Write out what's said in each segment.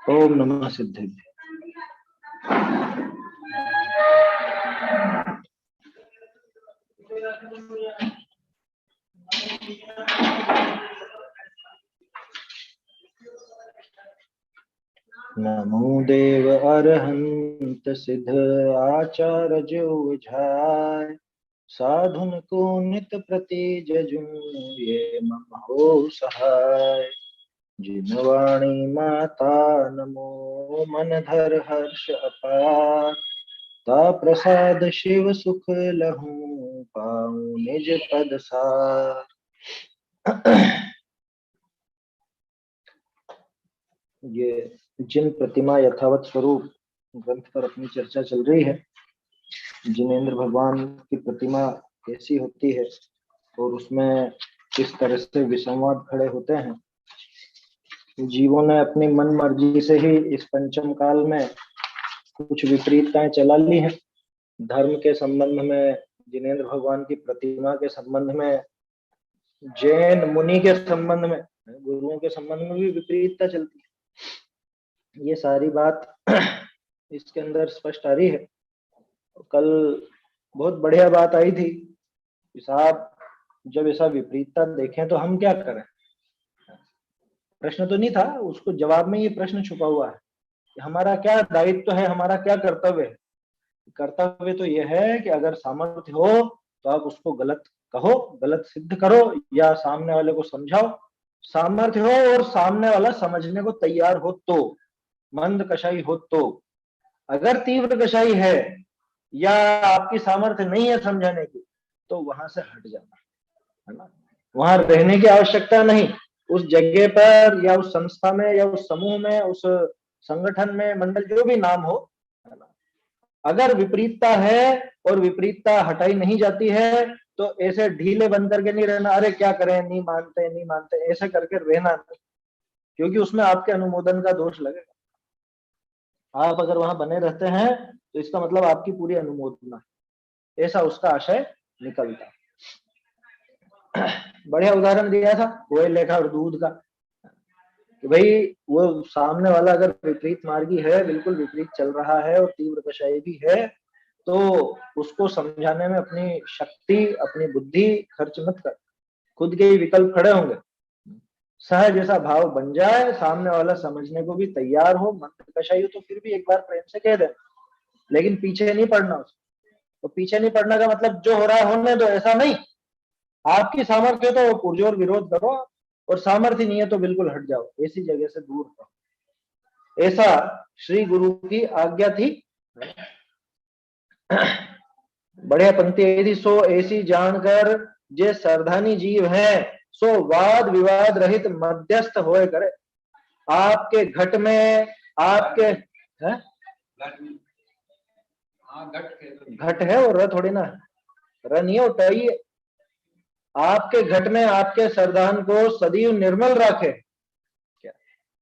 ओम नमः सिद्धेभ्य। नमो देव अरहंत सिद्ध आचार्य जो बुझाय, साधुन को नित प्रति जजुं ये मम हो सहाय। जिन वाणी माता नमो मन धर हर्ष अपार, ता प्रसाद शिव सुख लहूं पाऊं निज पद सार। ये जिन प्रतिमा यथावत स्वरूप ग्रंथ पर अपनी चर्चा चल रही है। जिनेंद्र भगवान की प्रतिमा कैसी होती है और उसमें किस तरह से विसंवाद खड़े होते हैं। जीवों ने अपनी मन मर्जी से ही इस पंचम काल में कुछ विपरीतताएं चला ली हैं। धर्म के संबंध में, जिनेंद्र भगवान की प्रतिमा के संबंध में, जैन मुनि के संबंध में, गुरुओं के संबंध में भी विपरीतता चलती है। ये सारी बात इसके अंदर स्पष्ट आ रही है। कल बहुत बढ़िया बात आई थी कि साहब जब ऐसा विपरीतता देखें तो हम क्या करें। प्रश्न तो नहीं था, उसको जवाब में ये प्रश्न छुपा हुआ है कि हमारा क्या दायित्व है, हमारा क्या कर्तव्य है। कर्तव्य तो यह है कि अगर सामर्थ्य हो तो आप उसको गलत कहो, गलत सिद्ध करो या सामने वाले को समझाओ। सामर्थ्य हो और सामने वाला समझने को तैयार हो तो, मंद कषाई हो तो। अगर तीव्र कषाई है या आपकी सामर्थ्य नहीं है समझाने की, तो वहां से हट जाना है ना। वहां रहने की आवश्यकता नहीं। उस जगह पर या उस संस्था में या उस समूह में, उस संगठन में, मंडल, जो भी नाम हो, है ना, अगर विपरीतता है और विपरीतता हटाई नहीं जाती है तो ऐसे ढीले बन करके नहीं रहना, अरे क्या करें, नहीं मानते नहीं मानते, ऐसे करके रहना नहीं, क्योंकि उसमें आपके अनुमोदन का दोष लगेगा। आप अगर वहां बने रहते हैं तो इसका मतलब आपकी पूरी अनुमोदना है, ऐसा उसका आशय निकलता है। बढ़िया उदाहरण दिया था कोयल लेखा और दूध का कि भाई वो सामने वाला अगर विपरीत मार्गी है, बिल्कुल विपरीत चल रहा है और तीव्र कषाय भी है, तो उसको समझाने में अपनी शक्ति, अपनी बुद्धि खर्च मत कर। खुद के ही विकल्प खड़े होंगे। सहज ऐसा भाव बन जाए, सामने वाला समझने को भी तैयार हो, मंद कषाई हो तो फिर भी एक बार प्रेम से कह दे, लेकिन पीछे नहीं पड़ना उसको। तो पीछे नहीं पड़ने का मतलब जो हो रहा है होने दो, ऐसा नहीं। आपकी सामर्थ्य है तो पुरजोर विरोध करो, और सामर्थ्य नहीं है तो बिल्कुल हट जाओ, ऐसी जगह से दूर रहो। ऐसा श्री गुरु की आज्ञा थी। बढ़िया पंक्ति आई थी, सो ऐसी जानकर जे सरधानी जीव है, सो वाद विवाद रहित मध्यस्थ होए करे। आपके घट में, आपके है? घट है और र थोड़ी ना, र नहीं होता ही। आपके घट में आपके सरदान को सदैव निर्मल रखे। क्या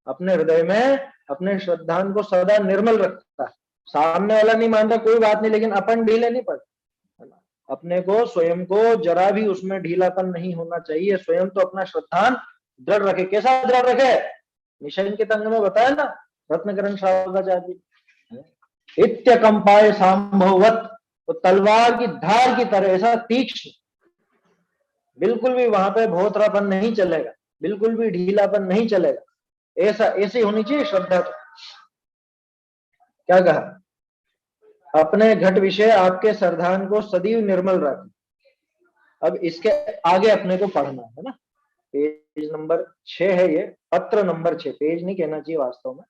अपने हृदय में अपने श्रद्धान को सदा निर्मल रखता है। सामने वाला नहीं मानता कोई बात नहीं, लेकिन अपन ढीले नहीं पड़ते। अपने को, स्वयं को जरा भी उसमें ढीलापन नहीं होना चाहिए। स्वयं तो अपना श्रद्धान दृढ़ रखे। कैसा दृढ़ रखे? निशयन के तंग में बताया ना रत्नकरण श्रावकाचार्य, इत्य कंपाय संभवत, तो तलवार की धार की तरह ऐसा तीक्ष्ण, बिल्कुल भी वहां पे भोथरापन नहीं चलेगा, बिल्कुल भी ढीलापन नहीं चलेगा। ऐसा ऐसी होनी चाहिए श्रद्धा। तो क्या कहा? अपने घट विषय आपके सरधान को सदैव निर्मल रखें। अब इसके आगे अपने को पढ़ना है ना। पेज नंबर 6 है, ये पत्र नंबर 6। पेज नहीं कहना चाहिए वास्तव में,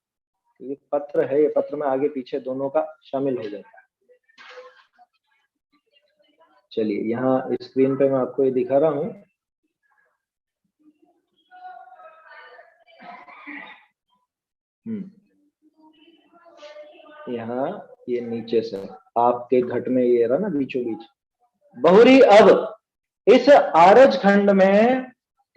ये पत्र है। ये पत्र में आगे पीछे दोनों का शामिल हो जाता है। चलिए यहाँ स्क्रीन पे मैं आपको ये दिखा रहा हूं। यहाँ ये नीचे से आपके घट में ये रहा ना बीचों बीच। बहुरी अब इस आरज खंड में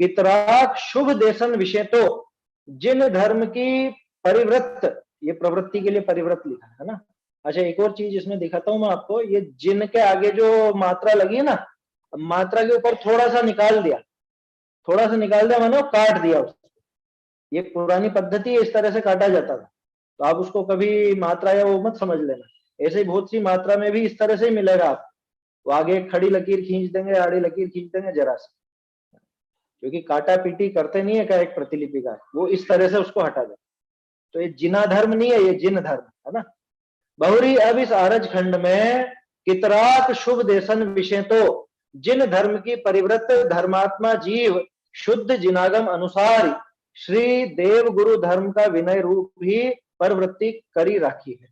कितराक शुभ देशन विषय, तो जिन धर्म की परिवृत्त, ये प्रवृत्ति के लिए परिवृत्त लिखा है ना। अच्छा एक और चीज इसमें दिखाता हूं मैं आपको। ये जिन के आगे जो मात्रा लगी है ना, मात्रा के ऊपर थोड़ा सा निकाल दिया, थोड़ा सा निकाल दिया, मैंने काट दिया उसको। ये पुरानी पद्धति इस तरह से काटा जाता था। तो आप उसको कभी मात्रा या वो मत समझ लेना। ऐसे ही बहुत सी मात्रा में भी इस तरह से ही मिलेगा आपको। वो आगे एक खड़ी लकीर खींच देंगे, आड़ी लकीर खींच देंगे जरा सा, क्योंकि काटा पीटी करते नहीं है क्या एक प्रतिलिपि का, वो इस तरह से उसको हटा दे। तो ये जिना धर्म नहीं है, ये जिन धर्म है ना। बहुरी अब इस आरज खंड में कितराक शुभ देशन विषय तो जिन धर्म की परिवृत्त धर्मात्मा जीव शुद्ध जिनागम अनुसार श्री देव गुरु धर्म का विनय रूप ही प्रवृत्ति करी राखी है।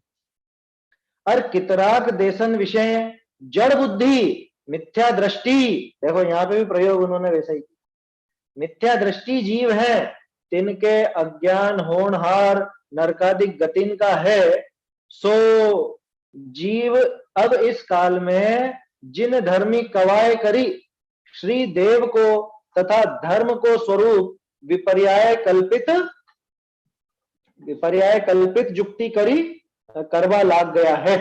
और कितराक देशन विषय जड़ बुद्धि मिथ्या दृष्टि, देखो यहाँ पे भी प्रयोग उन्होंने वैसा ही, मिथ्या दृष्टि जीव है, तिनके अज्ञान होनहार नरकादिक गतिन का है। सो जीव अब इस काल में जिन धर्मी कवाय करी श्री देव को तथा धर्म को स्वरूप विपर्याय कल्पित जुक्ति करी करवा लाग गया है।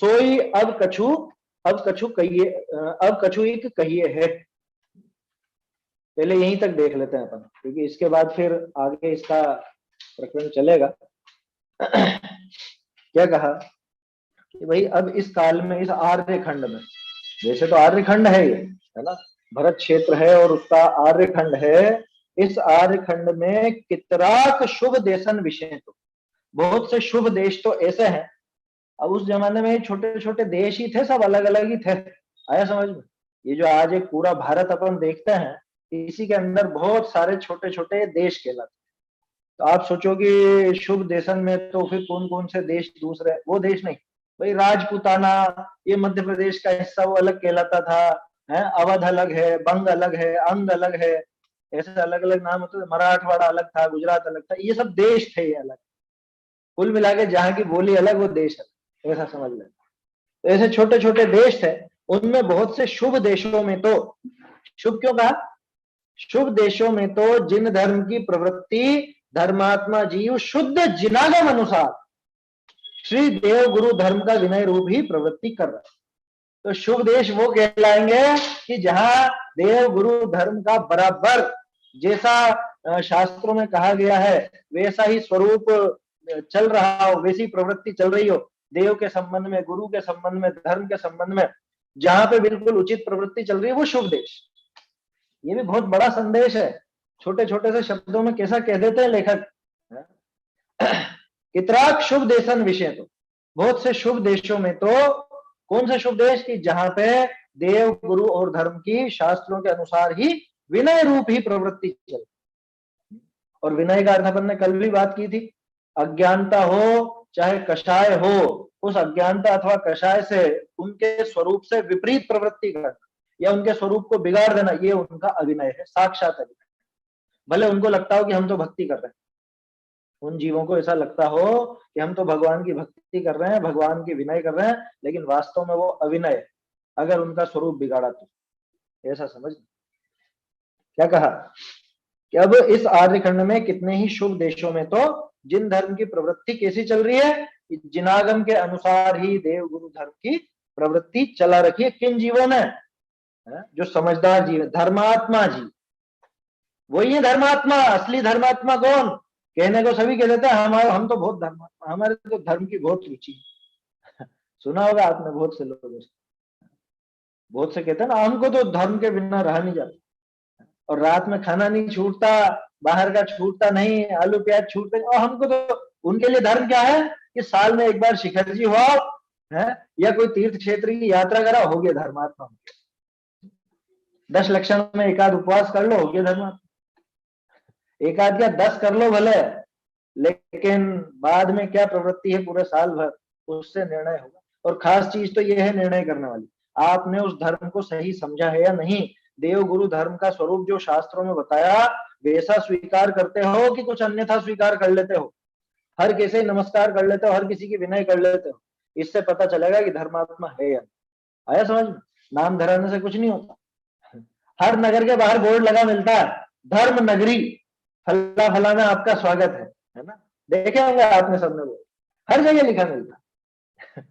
सोई अब कछु एक कहिए है। पहले यहीं तक देख लेते हैं अपन, क्योंकि इसके बाद फिर आगे इसका प्रकरण चलेगा। क्या कहा कि भाई अब इस काल में इस आर्य खंड में, वैसे तो आर्य खंड है ये, है ना, भरत क्षेत्र है और उसका आर्य खंड है। इस आर्य खंड में कितराक शुभ देशन विषय, तो बहुत से शुभ देश तो ऐसे हैं। अब उस जमाने में छोटे छोटे देश ही थे, सब अलग अलग ही थे। आया समझ में? ये जो आज एक पूरा भारत अपन देखते हैं, इसी के अंदर बहुत सारे छोटे छोटे देश कहलाते। तो आप सोचो कि शुभ देशन में तो फिर कौन कौन से देश दूसरे, वो देश नहीं भाई। राजपूताना ये मध्य प्रदेश का हिस्सा, वो अलग कहलाता था, है। अवध अलग है, बंग अलग है, अंग अलग है, ऐसे अलग अलग नाम होते थे। मराठवाड़ा अलग था, गुजरात अलग था, ये सब देश थे ये अलग। कुल मिला के जहाँ की बोली अलग, वो देश अलग, ऐसा समझ लें। तो ऐसे छोटे छोटे देश थे, उनमें बहुत से शुभ देशों में तो, शुभ क्यों कहा? शुभ देशों में तो जिन धर्म की प्रवृत्ति धर्मात्मा जीव शुद्ध जिनागम अनुसार श्री देव गुरु धर्म का विनय रूप ही प्रवृत्ति कर रहा है। तो शुभ देश वो कहलाएंगे कि जहां देव गुरु धर्म का बराबर जैसा शास्त्रों में कहा गया है वैसा ही स्वरूप चल रहा हो, वैसी प्रवृत्ति चल रही हो, देव के संबंध में, गुरु के संबंध में, धर्म के संबंध में, जहां पे बिल्कुल उचित प्रवृत्ति चल रही है, वो शुभ देश। ये भी बहुत बड़ा संदेश है, छोटे छोटे से शब्दों में कैसा कह देते हैं लेखक। कितराक शुभ देशन विषय, तो बहुत से शुभ देशों में तो कौन से शुभ देश की जहां पे देव गुरु और धर्म की शास्त्रों के अनुसार ही विनय रूप ही प्रवृत्ति चल। और विनय का अर्थ अपन ने कल भी बात की थी, अज्ञानता हो चाहे कषाय हो, उस अज्ञानता अथवा कषाय से उनके स्वरूप से विपरीत प्रवृत्ति करना या उनके स्वरूप को बिगाड़ देना, ये उनका अविनय है, साक्षात अविनय। भले उनको लगता हो कि हम तो भक्ति कर रहे हैं, उन जीवों को ऐसा लगता हो कि हम तो भगवान की भक्ति कर रहे हैं, भगवान की विनय कर रहे हैं, लेकिन वास्तव में वो अविनय है, अगर उनका स्वरूप बिगाड़ा तो, ऐसा समझ। क्या कहा कि अब इस आर्य खंड में कितने ही शुभ देशों में तो जिन धर्म की प्रवृत्ति कैसी चल रही है, जिनागम के अनुसार ही देव गुरु धर्म की प्रवृत्ति चला रखी है। किन जीवों ने? जो समझदार जीव, धर्मात्मा जीव, वही है धर्मात्मा। असली धर्मात्मा कौन? कहने को सभी कह देते हैं हम तो बहुत धर्मात्मा, हमारे तो धर्म की बहुत रुचि है। सुना होगा आपने बहुत से लोगों से, बहुत से कहते हैं ना हमको तो धर्म के बिना रहा नहीं जाता, और रात में खाना नहीं छूटता, बाहर का छूटता नहीं, आलू प्याज छूटते, और हमको तो, उनके लिए धर्म क्या है कि साल में एक बार शिखर जी हो है या कोई तीर्थ क्षेत्र की यात्रा करा, हो गया धर्मात्मा। 10 लक्षण में एक आध उपवास कर लो, हो गया धर्मात्मा। एक आध या 10 कर लो भले, लेकिन बाद में क्या प्रवृत्ति है पूरे साल भर, उससे निर्णय होगा। और खास चीज तो यह है निर्णय करने वाली, आपने उस धर्म को सही समझा है या नहीं। देव गुरु धर्म का स्वरूप जो शास्त्रों में बताया वैसा स्वीकार करते हो कि कुछ अन्यथा स्वीकार कर लेते हो, हर किसी नमस्कार कर लेते हो, हर किसी की विनय कर लेते हो, इससे पता चलेगा कि धर्मात्मा है या नहीं। आया समझ में? नाम धराने से कुछ नहीं होता। हर नगर के बाहर बोर्ड लगा मिलता है, धर्म नगरी फला फला में आपका स्वागत है ना, देखे होंगे आपने सबने, वो हर जगह लिखा मिलता है।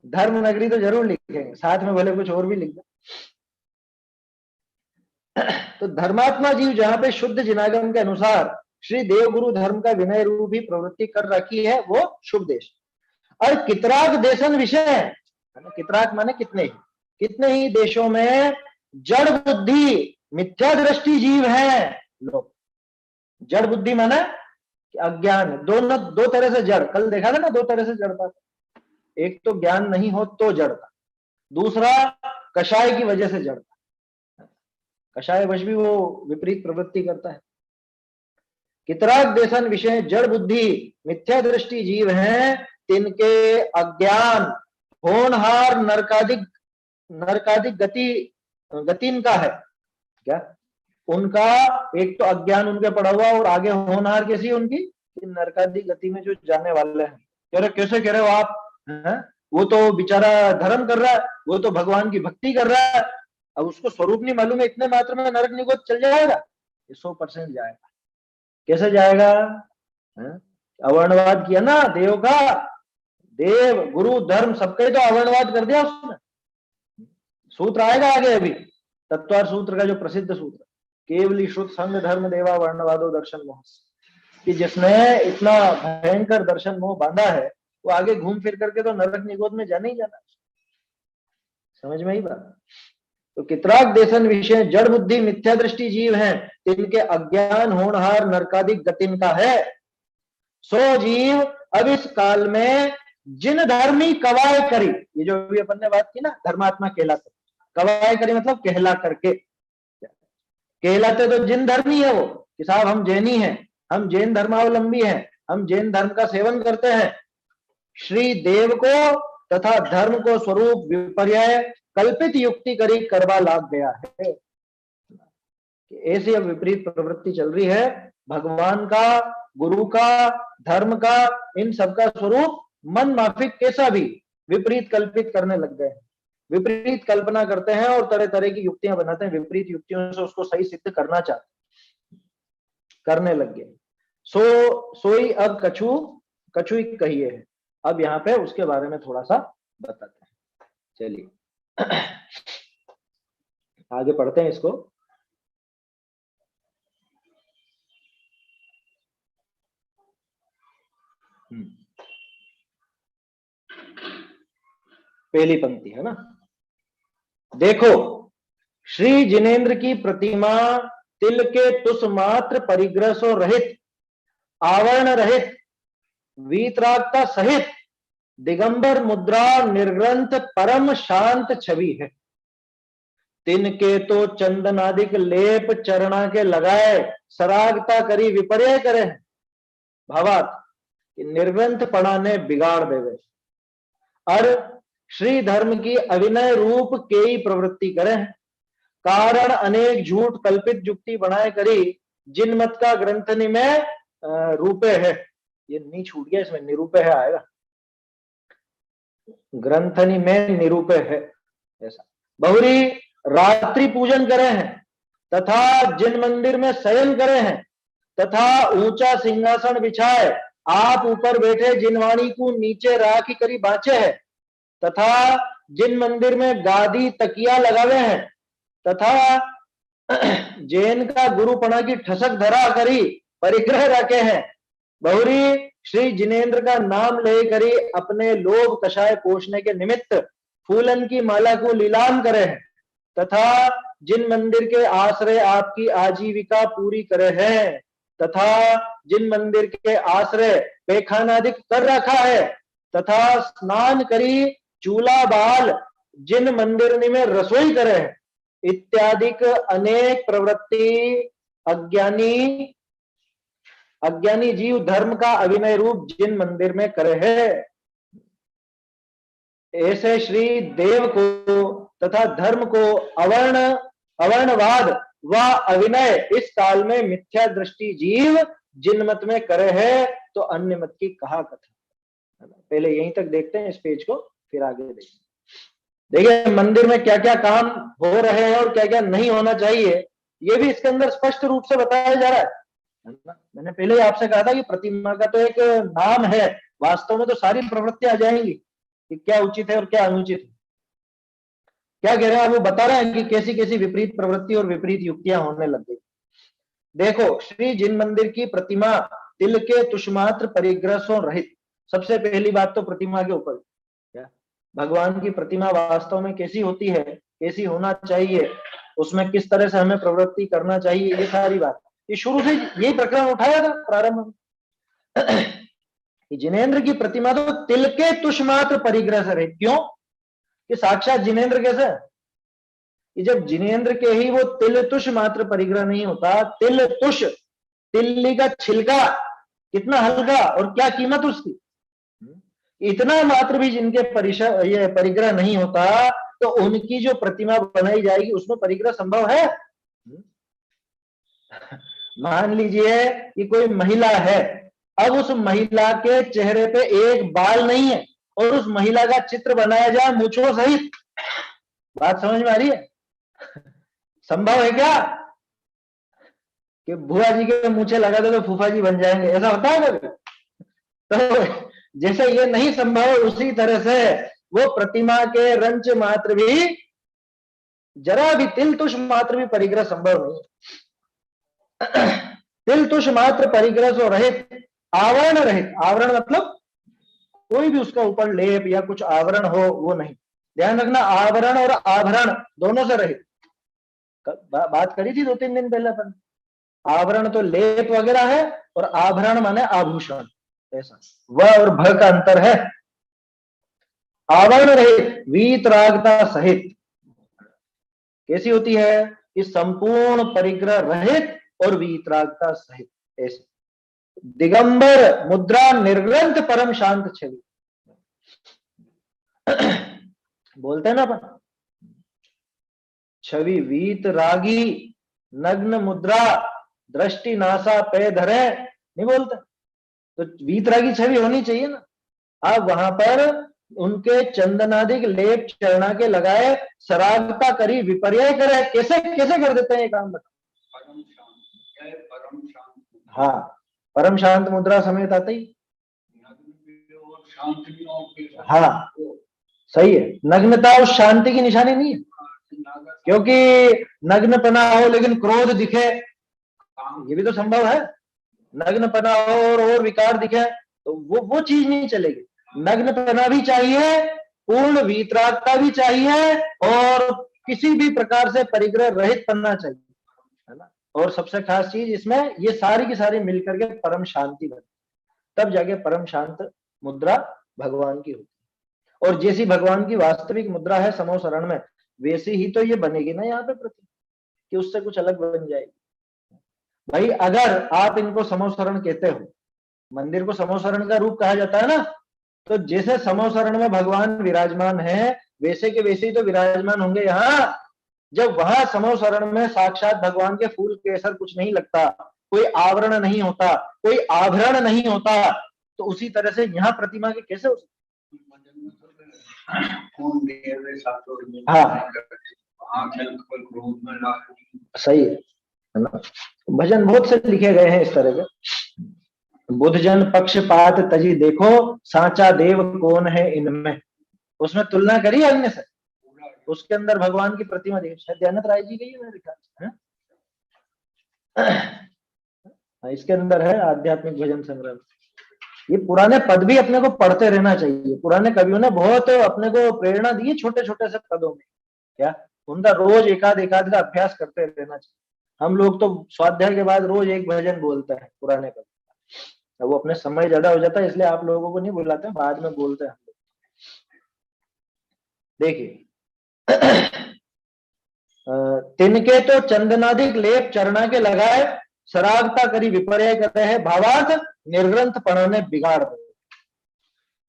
धर्म नगरी तो जरूर लिखेंगे, साथ में भले कुछ और भी लिख दे। तो धर्मात्मा जीव जहां पे शुद्ध जिनागम के अनुसार श्री देव गुरु धर्म का विनय रूप ही प्रवृत्ति कर रखी है, वो शुभ देश। और कितराक देशन विषय है ना, कितराक माने कितने ही देशों में जड़ बुद्धि मिथ्या दृष्टि जीव है लोग। जड़ बुद्धि माने अज्ञान, दोनों दो तरह से जड़, कल देखा था ना, दो तरह से जड़ता, एक तो ज्ञान नहीं हो तो जड़ता, दूसरा कषाय की वजह से जड़ता, कषाय वश भी वो विपरीत प्रवृत्ति करता है। कितराक देशन विषय जड़ बुद्धि मिथ्या दृष्टि जीव हैं, तिनके अज्ञान होनहार नरकादिक गतिन का है क्या, उनका एक तो अज्ञान उनके पड़ा हुआ और आगे होनहार कैसी उनकी नरकादिक गति में जो जाने वाले हैं। कह रहे कैसे कह रहे हो आप हैं? वो तो बेचारा धर्म कर रहा है, वो तो भगवान की भक्ति कर रहा है, अब उसको स्वरूप नहीं मालूम है, इतने मात्र में नरक निगोद चल जाएगा? ये 100% जाएगा। कैसे जाएगा? अवर्णवाद किया ना देव का, देव गुरु धर्म सबके तो अवर्णवाद कर दिया उसने। सूत्र आएगा आगे अभी, तत्वार सूत्र का जो प्रसिद्ध सूत्र, केवली श्रुत संग धर्म देवा वर्णवादो दर्शन मोह, कि जिसने इतना भयंकर दर्शन मोह बांधा है वो आगे घूम फिर करके तो नरक निगोद में जाने ही जाना। समझ में ही बात? तो कितराक देशन विषय जड़ बुद्धि मिथ्या दृष्टि जीव हैं, इनके अज्ञान होनहार नरकादिक गतिन का है। सो जीव अब इस काल में जिन धर्मी कवाय करी, ये जो भी अपन ने बात की ना, धर्मात्मा कहलाते, कवाय करी मतलब कहला करके, कहलाते तो जिन धर्मी है वो, कि साहब हम जैनी हैं, हम जैन धर्मावलंबी हैं, हम जैन धर्म का सेवन करते हैं, श्री देव को तथा धर्म को स्वरूप विपर्य कल्पित युक्ति करी करवा लाग गया है। ऐसी अब विपरीत प्रवृत्ति चल रही है, भगवान का, गुरु का, धर्म का, इन सबका स्वरूप मन माफिक कैसा भी विपरीत कल्पित करने लग गए हैं, विपरीत कल्पना करते हैं और तरह तरह की युक्तियां बनाते हैं, विपरीत युक्तियों से उसको सही सिद्ध करना चाहते, करने लग गए। सोई अब कछु कहिए है। अब यहाँ पे उसके बारे में थोड़ा सा बताते हैं। चलिए आगे पढ़ते हैं इसको। पहली पंक्ति है ना, देखो श्री जिनेन्द्र की प्रतिमा तिल के तुस मात्र परिग्रह सो रहित, आवरण रहित, वीतरागता सहित, दिगंबर मुद्रा निर्ग्रंथ परम शांत छवि है। तिनके तो चंदनादिक लेप चरणा के लगाए, सरागता करी विपर्य करे, भावात निर्ग्रंथ पढ़ाने बिगाड़ देवे, और श्री धर्म की अविनय रूप के ही प्रवृत्ति करे, कारण अनेक झूठ कल्पित युक्ति बनाए करी, जिन मत का ग्रंथनि में रूपे है, ये नहीं छूट गया इसमें, निरूपे है आएगा, ग्रंथनि में निरूपे है ऐसा। बहुरी रात्रि पूजन करे हैं, तथा जिन मंदिर में शयन करे हैं, तथा ऊंचा सिंहासन बिछाए आप ऊपर बैठे, जिन वाणी को नीचे राखी करी बाँचे है, तथा जिन मंदिर में गादी तकिया लगावे हैं, तथा जैन का गुरुपणा की ठसक धरा करी परिग्रह रखे हैं, बहुरी श्री जिनेन्द्र का नाम ले करी अपने लोभ कषाय पोषने के निमित्त फूलन की माला को लीलाम करे हैं, तथा जिन मंदिर के आश्रय आपकी आजीविका पूरी करे हैं, तथा जिन मंदिर के आश्रय पैखानादिक कर रखा है, तथा स्नान करी चूल्हा बाल जिन मंदिर में रसोई करे हैं, इत्यादिक अनेक प्रवृत्ति अज्ञानी जीव धर्म का अभिनय रूप जिन मंदिर में करे है, ऐसे श्री देव को तथा धर्म को अवर्णवाद व अविनय इस काल में मिथ्या दृष्टि जीव जिन मत में करे है, तो अन्य मत की कहा कथा। पहले यहीं तक देखते हैं इस पेज को, फिर आगे देखेंगे। देखिए मंदिर में क्या क्या काम हो रहे हैं और क्या क्या नहीं होना चाहिए, ये भी इसके अंदर स्पष्ट रूप से बताया जा रहा है। मैंने पहले ही आपसे कहा था कि प्रतिमा का तो एक नाम है, वास्तव में तो सारी प्रवृत्तियां आ जाएंगी कि क्या उचित है और क्या अनुचित है। क्या कह रहे हैं, वो बता रहे हैं कि कैसी कैसी विपरीत प्रवृत्ति और विपरीत युक्तियां होने लग गई। देखो, श्री जिन मंदिर की प्रतिमा तिल के तुषमात्र परिग्रह से रहित। सबसे पहली बात तो प्रतिमा के ऊपर, क्या भगवान की प्रतिमा वास्तव में कैसी होती है, कैसी होना चाहिए, उसमें किस तरह से हमें प्रवृत्ति करना चाहिए, ये सारी बात, ये शुरू से यही प्रकरण उठाया था प्रारंभ में। जिनेन्द्र की प्रतिमा तो तिल के तुषमात्र परिग्रह से रहित। क्यों? कि साक्षात जिनेन्द्र कैसे है कि जब जिनेन्द्र के ही वो तिल तुष मात्र परिग्रह नहीं होता, तिल तुष, तिल्ली का छिलका कितना हल्का और क्या कीमत उसकी, इतना मात्र भी जिनके ये परिग्रह नहीं होता, तो उनकी जो प्रतिमा बनाई जाएगी उसमें परिग्रह संभव है? मान लीजिए कि कोई महिला है, अब उस महिला के चेहरे पे एक बाल नहीं है और उस महिला का चित्र बनाया जाए मूंछों सहित, बात समझ में आ रही है? संभव है क्या कि बुआ जी के मूंछे लगा दो तो फूफा जी बन जाएंगे? ऐसा होता है कभी? तो जैसे ये नहीं संभव, उसी तरह से वो प्रतिमा के रंच मात्र भी, जरा भी तिल तुष मात्र भी परिग्रह संभव नहीं। तिल तुष मात्र परिग्रह से रहित, आवरण रहित, आवरण मतलब कोई भी उसका ऊपर लेप या कुछ आवरण हो, वो नहीं। ध्यान रखना, आवरण और आभरण दोनों से रहित। बात करी थी 2-3 दिन पहले अपन। आवरण तो लेप वगैरह है और आभरण माने आभूषण, ऐसा व और भ का अंतर है। आवरण रहित, वीतरागता सहित। कैसी होती है कि संपूर्ण परिग्रह रहित और वीतरागता सहित, ऐसे। दिगंबर मुद्रा निर्ग्रंथ परम शांत छवि बोलते हैं ना अपन, छवि वीतरागी नग्न मुद्रा दृष्टि नासा पे धरे, नहीं बोलते? तो वीतरागी छवि होनी चाहिए ना। आप वहां पर उनके चंदनादिक लेप चरणा के लगाए, सरागता करी विपर्य करे, कैसे कैसे कर देते हैं ये काम, बता? हाँ, परम शांत मुद्रा समेत आते ही, हाँ सही है। नग्नता उस शांति की निशानी नहीं है, क्योंकि नग्नपना हो लेकिन क्रोध दिखे, ये भी तो संभव है। नग्नपना हो और विकार दिखे, तो वो चीज नहीं चलेगी। नग्नपना भी चाहिए, पूर्ण वीतरागता भी चाहिए, और किसी भी प्रकार से परिग्रह रहित पन्ना चाहिए, है ना। और सबसे खास चीज इसमें ये सारी की सारी मिलकर के परम शांति बने, तब जाके परम शांत मुद्रा भगवान की होती है। और जैसी भगवान की वास्तविक मुद्रा है समो शरण में, वैसी ही तो ये बनेगी ना यहाँ पे प्रति, कि उससे कुछ अलग बन जाएगी। भाई अगर आप इनको समो शरण कहते हो, मंदिर को समो शरण का रूप कहा जाता है ना, तो जैसे समो शरण में भगवान विराजमान है, वैसे के वैसे ही तो विराजमान होंगे यहाँ। जब वहां समो शरण में साक्षात भगवान के फूल केसर कुछ नहीं लगता, कोई आवरण नहीं होता, कोई आभरण नहीं होता, तो उसी तरह से यहाँ प्रतिमा के कैसे हो सकते? हाँ सही है ना। भजन बहुत से लिखे गए हैं इस तरह के। बुद्धजन पक्षपात तजी देखो, साचा देव कौन है इनमें, उसमें तुलना करी अन्य से, उसके अंदर भगवान की प्रतिमा देखी, शायद दयानंद राय जी की है मेरे ख्याल से। इसके अंदर है आध्यात्मिक भजन संग्रह। ये पुराने पद भी अपने को पढ़ते रहना चाहिए। पुराने कवियों ने बहुत अपने को प्रेरणा दी है छोटे छोटे से पदों में, क्या उनका रोज एकाध का अभ्यास करते रहना चाहिए। हम लोग तो स्वाध्याय के बाद रोज एक भजन बोलते हैं पुराने कवि, वो अपने समय ज्यादा हो जाता है इसलिए आप लोगों को नहीं बुलाते, बाद में बोलते हैं हम लोग। देखिए तिनके तो चंदनादिक लेप चरणा के लगाए, सरागता करी विपर्य करते हैं, भावार्थ निर्ग्रंथ पना ने बिगाड़ दे।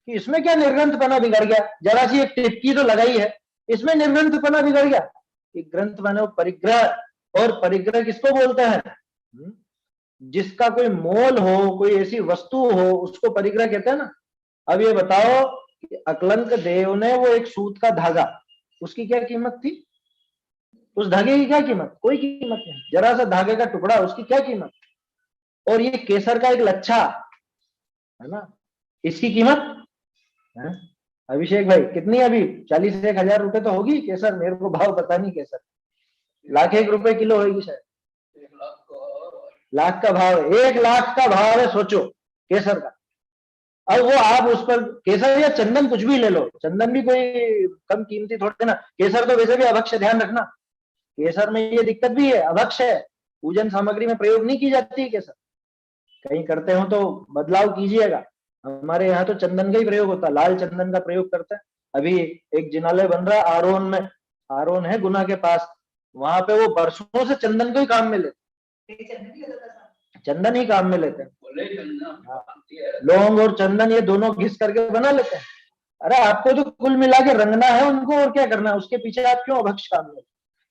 कि इसमें क्या निर्ग्रंथ पना बिगड़ गया, जरा सी एक टिपकी तो लगाई है, इसमें निर्ग्रंथ पना बिगड़ गया? कि ग्रंथ माने परिग्रह, और परिग्रह किसको बोलते हैं? जिसका कोई मोल हो, कोई ऐसी वस्तु हो, उसको परिग्रह कहते हैं ना। अब ये बताओ कि अकलंक देव ने वो एक सूत का धागा, उसकी क्या कीमत थी? उस धागे की क्या कीमत? कोई कीमत नहीं। जरा सा धागे का टुकड़ा, उसकी क्या कीमत? और ये केसर का एक लच्छा है ना, इसकी कीमत है? अभिषेक भाई कितनी? अभी 40-1,000 रुपए तो होगी केसर, मेरे को भाव पता नहीं। केसर 1,00,000-1 रुपए किलो होगी शायद। लाख का भाव है, 1 लाख का भाव है, सोचो केसर का। अब वो आप उस पर केसर या चंदन कुछ भी ले लो, चंदन भी कोई कम कीमती थोड़े ना, केसर तो वैसे भी अभक्ष्य, ध्यान रखना, केसर में ये दिक्कत भी है, अभक्ष्य है, पूजन सामग्री में प्रयोग नहीं की जाती है केसर। कहीं करते हो तो बदलाव कीजिएगा। हमारे यहाँ तो चंदन का ही प्रयोग होता है, लाल चंदन का प्रयोग करते हैं। अभी एक जिनालय बन रहा है आरोन में, आरोन है गुना के पास, वहां पे वो बरसों से चंदन को ही काम में लेते, चंदन ही काम में लेते हैं। लौंग और चंदन ये दोनों घिस करके बना लेते हैं। अरे आपको तो कुल मिला के रंगना है उनको, और क्या करना है, उसके पीछे आप क्यों अभक्ष्य काम में।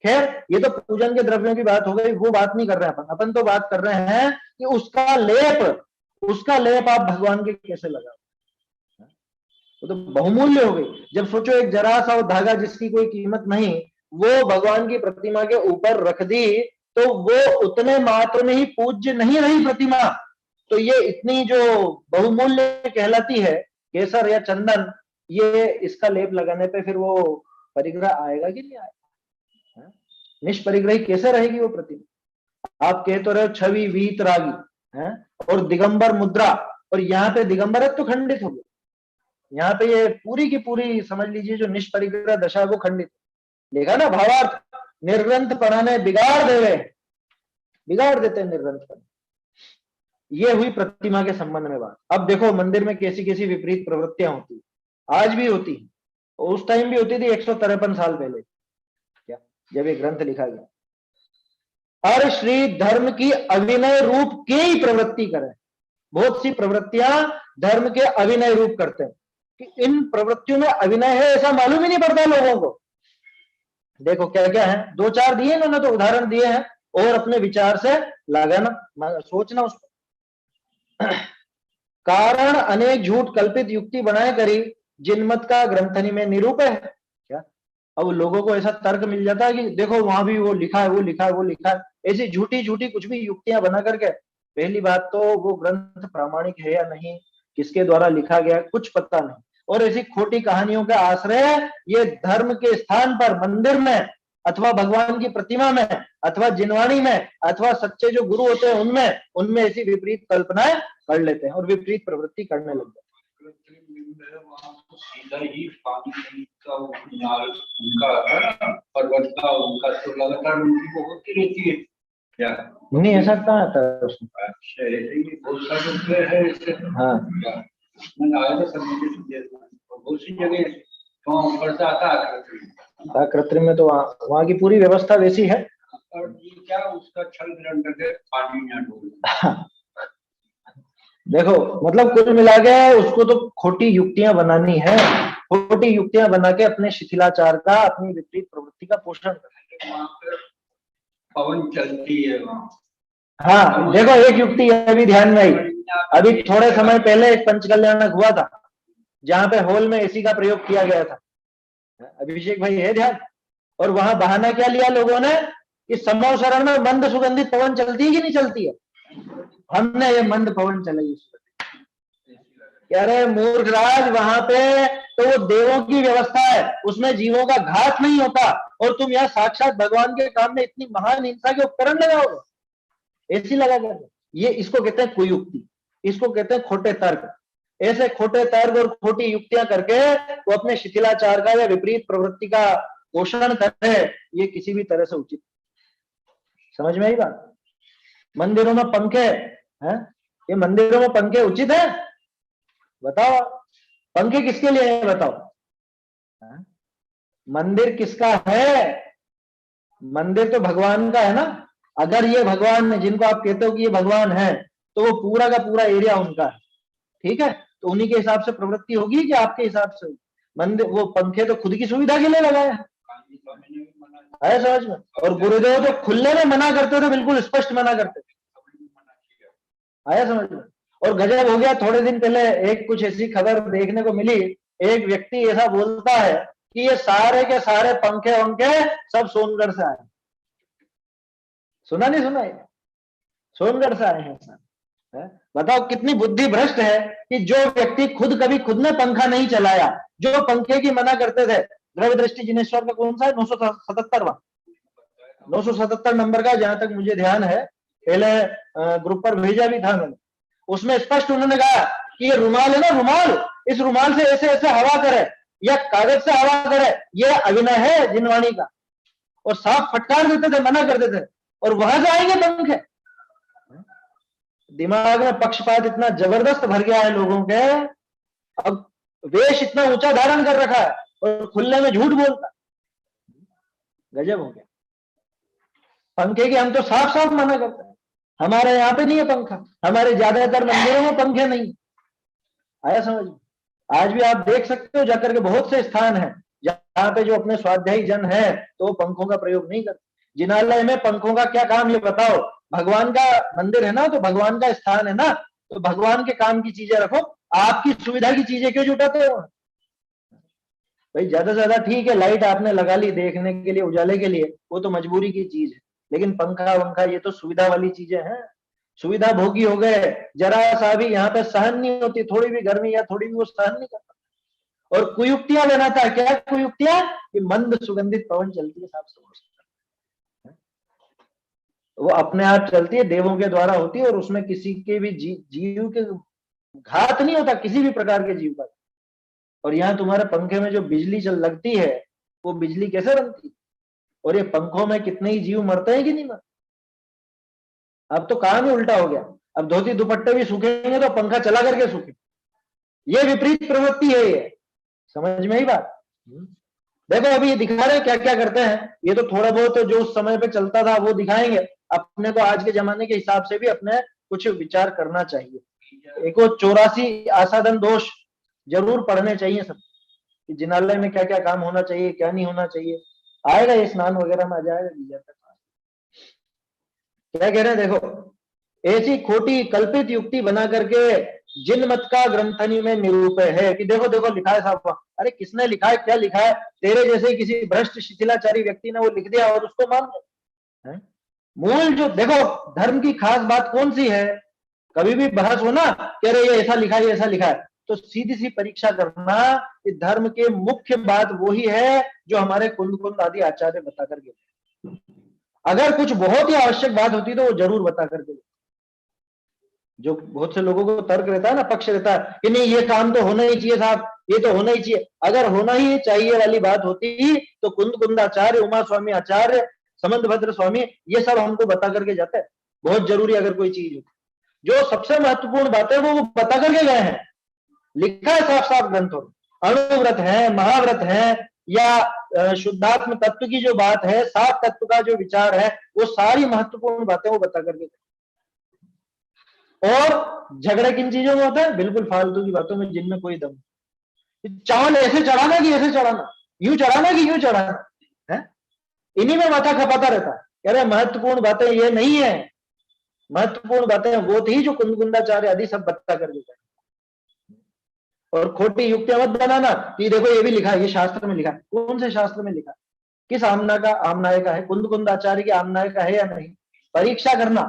खैर ये तो पूजन के द्रव्यों की बात हो गई, वो बात नहीं कर रहे हैं अपन तो बात कर रहे हैं कि उसका लेप आप भगवान के कैसे लगाओ, वो तो बहुमूल्य हो गई। जब सोचो एक जरा सा धागा जिसकी कोई कीमत नहीं, वो भगवान की प्रतिमा के ऊपर रख दी, तो वो उतने मात्र में ही पूज्य नहीं रही प्रतिमा। तो ये इतनी जो बहुमूल्य कहलाती है केसर या चंदन, ये इसका लेप लगाने पे फिर वो परिग्रह आएगा कि नहीं आएगा, निष्परिग्रही कैसे रहेगी वो प्रतिमा। आप कह तो रहे हो छवि वीतरागी है और दिगंबर मुद्रा, और यहाँ पे दिगंबर तो खंडित हो गया, यहाँ पे ये पूरी की पूरी समझ लीजिए जो निष्परिग्रह दशा है वो खंडित। लिखा ना भावार्थ, निर्ग्रंथ पढ़ाने बिगाड़ देते हैं निर्ग्रंथ पढ़ाने। ये हुई प्रतिमा के संबंध में बात। अब देखो मंदिर में कैसी कैसी विपरीत प्रवृत्तियां होती, आज भी होती, उस टाइम भी होती थी 153 साल पहले, क्या जब ये ग्रंथ लिखा गया। हर श्री धर्म की अभिनय रूप की ही प्रवृत्ति करें। बहुत सी प्रवृत्तियां धर्म के अभिनय रूप करते हैं, कि इन प्रवृत्तियों में अभिनय है ऐसा मालूम ही नहीं पड़ता लोगों को। देखो क्या क्या है, 2-4 दिए इन्होंने तो उदाहरण दिए हैं, और अपने विचार से लगाना सोचना उस कारण अनेक झूठ कल्पित युक्ति बनाए करी, जिनमत का ग्रंथनि में निरूप है। क्या अब लोगों को ऐसा तर्क मिल जाता है कि देखो वहां भी वो लिखा है, वो लिखा है, वो लिखा है, ऐसी झूठी झूठी कुछ भी युक्तियां बना करके। पहली बात तो वो ग्रंथ प्रामाणिक है या नहीं, किसके द्वारा लिखा गया कुछ पता नहीं, और ऐसी खोटी कहानियों का आश्रय ये धर्म के स्थान पर मंदिर में अथवा भगवान की प्रतिमा में अथवा जिनवाणी में अथवा सच्चे जो गुरु होते हैं उनमें ऐसी विपरीत कल्पनाएं कर लेते हैं और विपरीत प्रवृत्ति करने लग जाते हैं। सीधा ही पानी का उनका पर्वत का उनका तो लगातार उनकी को होती रहती है क्या? नहीं ऐसा कहाँ आता है उसमें? बहुत सारे है इससे। हाँ मैंने आया था सब मुझे बहुत सी जगह तो ऊपर से आता है कृत्रिम में, तो वहाँ की पूरी व्यवस्था वैसी है। और ये क्या उसका छल ग्रहण करके पानी में डूब देखो मतलब कुल मिला के उसको तो खोटी युक्तियां बनानी है, खोटी युक्तियां बना के अपने शिथिलाचार का, अपनी विपरीत प्रवृत्ति का पोषण करना। वहां पर पवन चलती है वहाँ। हाँ देखो एक युक्ति अभी ध्यान में आई, अभी थोड़े समय पहले एक पंचकल्याणक हुआ था जहाँ पे हॉल में एसी का प्रयोग किया गया था, अभिषेक भाई है ध्यान, और वहां बहाना क्या लिया लोगों ने कि समो शरण में मंद सुगंधित पवन चलती है कि नहीं चलती है, हमने ये मंद पवन चलाई। कह रहे मूर्ख राज, वहां पे तो वो देवों की व्यवस्था है, उसमें जीवों का घात नहीं होता, और तुम यहाँ साक्षात भगवान के काम में इतनी महान हिंसा के उपकरण लगाओगे, ऐसी लगा कर। ये इसको कहते हैं कुयुक्ति, इसको कहते हैं खोटे तर्क। ऐसे खोटे तर्क और खोटी युक्तियां करके वो अपने शिथिलाचार का या विपरीत प्रवृत्ति का पोषण करे, ये किसी भी तरह से उचित। समझ में आई बात? मंदिरों में पंखे हैं, ये मंदिरों में पंखे उचित है? बताओ पंखे किसके लिए है बताओ? मंदिर किसका है? मंदिर तो भगवान का है ना। अगर ये भगवान जिनको आप कहते हो कि ये भगवान है, तो वो पूरा का पूरा एरिया उनका है, ठीक है, तो उन्हीं के हिसाब से प्रवृत्ति होगी कि आपके हिसाब से? मंदिर वो पंखे तो खुद की सुविधा के लिए लगाए हैं, है समझ में? और गुरुदेव तो खुले में मना करते थे, बिल्कुल स्पष्ट मना करते थे, आया समझ में? और गजब हो गया, थोड़े दिन पहले एक कुछ ऐसी खबर देखने को मिली, एक व्यक्ति ऐसा बोलता है कि ये सारे के सारे पंखे उनके सब सोनगढ़ से आए। सुना नहीं सुना? सोनगढ़ से आए हैं सर। बताओ कितनी बुद्धि भ्रष्ट है कि जो व्यक्ति खुद ने पंखा नहीं चलाया, जो पंखे की मना करते थे। द्रव्य दृष्टि जिनेश्वर का कौन सा है? 977वां 977 नंबर का, जहां तक मुझे ध्यान है, पहले ग्रुप पर भेजा भी था मैंने, उसमें स्पष्ट उन्होंने कहा कि ये रुमाल है ना, रुमाल, इस रुमाल से ऐसे ऐसे हवा करे या कागज से हवा करे, ये अभिनय है जिनवाणी का। और साफ फटकार देते थे, मना करते थे, और वहां से आएंगे पंखे। दिमाग में पक्षपात इतना जबरदस्त भर गया है लोगों के, अब वेश इतना ऊंचा धारण कर रखा है और खुले में झूठ बोलता, गजब हो गया। पंखे की हम तो साफ साफ मना करते हैं, हमारे यहाँ पे नहीं है पंखा, हमारे ज्यादातर मंदिरों में पंखे नहीं। आया समझ? आज भी आप देख सकते हो जाकर के, बहुत से स्थान हैं जहाँ पे जो अपने स्वाध्यायी जन है तो पंखों का प्रयोग नहीं करते। जिनालय में पंखों का क्या काम, ये बताओ? भगवान का मंदिर है ना, तो भगवान का स्थान है ना, तो भगवान के काम की चीजें रखो, आपकी सुविधा की चीजें क्यों जुटाते हो? भाई ज्यादा से ज्यादा ठीक है, लाइट आपने लगा ली देखने के लिए, उजाले के लिए, वो तो मजबूरी की चीज है, लेकिन पंखा वंखा ये तो सुविधा वाली चीजें हैं। सुविधा भोगी हो गए, जरा सा भी यहाँ पे सहन नहीं होती, थोड़ी भी गर्मी या थोड़ी भी वो सहन नहीं करता। और कुयुक्तियां बनाता है, क्या कुयुक्तियां? कि मंद सुगंधित पवन चलती है, साफ समझ, वो अपने आप चलती है, देवों के द्वारा होती है, और उसमें किसी के भी जीव के घात नहीं होता, किसी भी प्रकार के जीव का। और यहाँ तुम्हारे पंखे में जो बिजली चल लगती है, वो बिजली कैसे बनती है? और ये पंखों में कितने ही जीव मरते हैं कि नहीं मरते? अब तो काम ही उल्टा हो गया, अब धोती दुपट्टे भी सूखेंगे तो पंखा चला करके सूखे। ये विपरीत प्रवृत्ति है, ये समझ में ही बात? देखो अभी ये दिखा रहे क्या क्या करते हैं, ये तो थोड़ा बहुत जो उस समय पे चलता था वो दिखाएंगे, अपने को आज के जमाने के हिसाब से भी अपने कुछ विचार करना चाहिए। एक 84 आसादन दोष जरूर पढ़ने चाहिए सब, कि जिनालय में क्या क्या काम होना चाहिए, क्या नहीं होना चाहिए। आएगा ये स्नान वगैरह में आ जाएगा। क्या कह रहे हैं देखो, ऐसी खोटी कल्पित युक्ति बना करके जिन मत का ग्रंथनी में निरूपय है, कि देखो देखो लिखा है साहब। अरे किसने लिखा है, क्या लिखा है? तेरे जैसे किसी भ्रष्ट शिथिलाचारी व्यक्ति ने वो लिख दिया और उसको मान लो। मूल जो देखो धर्म की खास बात कौन सी है? कभी भी बहस हो ना, कह रहे ये ऐसा लिखा है, ये ऐसा लिखा है, तो सीधी सी परीक्षा करना कि धर्म के मुख्य बात वही है जो हमारे कुंद कुंद आदि आचार्य बता करके, अगर कुछ बहुत ही आवश्यक बात होती तो वो जरूर बता करके। जो बहुत से लोगों को तर्क रहता है ना, पक्ष रहता है कि नहीं ये काम तो होना ही चाहिए साहब, ये तो होना ही चाहिए। अगर होना ही चाहिए वाली बात होती तो कुंद कुंदाचार्य, उमा स्वामी आचार्य, समंत भद्र स्वामी, ये सब हमको बता करके जाते हैं। बहुत जरूरी अगर कोई चीज हो, जो सबसे महत्वपूर्ण बात है वो बता करके गए हैं, लिखा है साफ साफ ग्रंथों में। अणुव्रत है, महाव्रत है, या शुद्धात्म तत्व की जो बात है, सात तत्व का जो विचार है, वो सारी महत्वपूर्ण बातें वो बता करके। और झगड़ा किन चीजों में होता है? बिल्कुल फालतू की बातों में, जिनमें कोई दम। चावल ऐसे चढ़ाना कि ऐसे चढ़ाना, यूं चढ़ाना कि यूं चढ़ाना है, इन्हीं में माथा खपाता रहता है। कह रहे महत्वपूर्ण बातें ये नहीं है, महत्वपूर्ण बातें वो थी जो कुंद कुंदाचार्य आदि सब बता कर देता है। और खोटी युक्तियां मत बनाना कि देखो ये भी लिखा है, ये शास्त्र में लिखा है। कौन से शास्त्र में लिखा है? किस आमना का, आमनाय का है? कुंद कुंदाचार्य की आमनाय का है या नहीं? परीक्षा करना।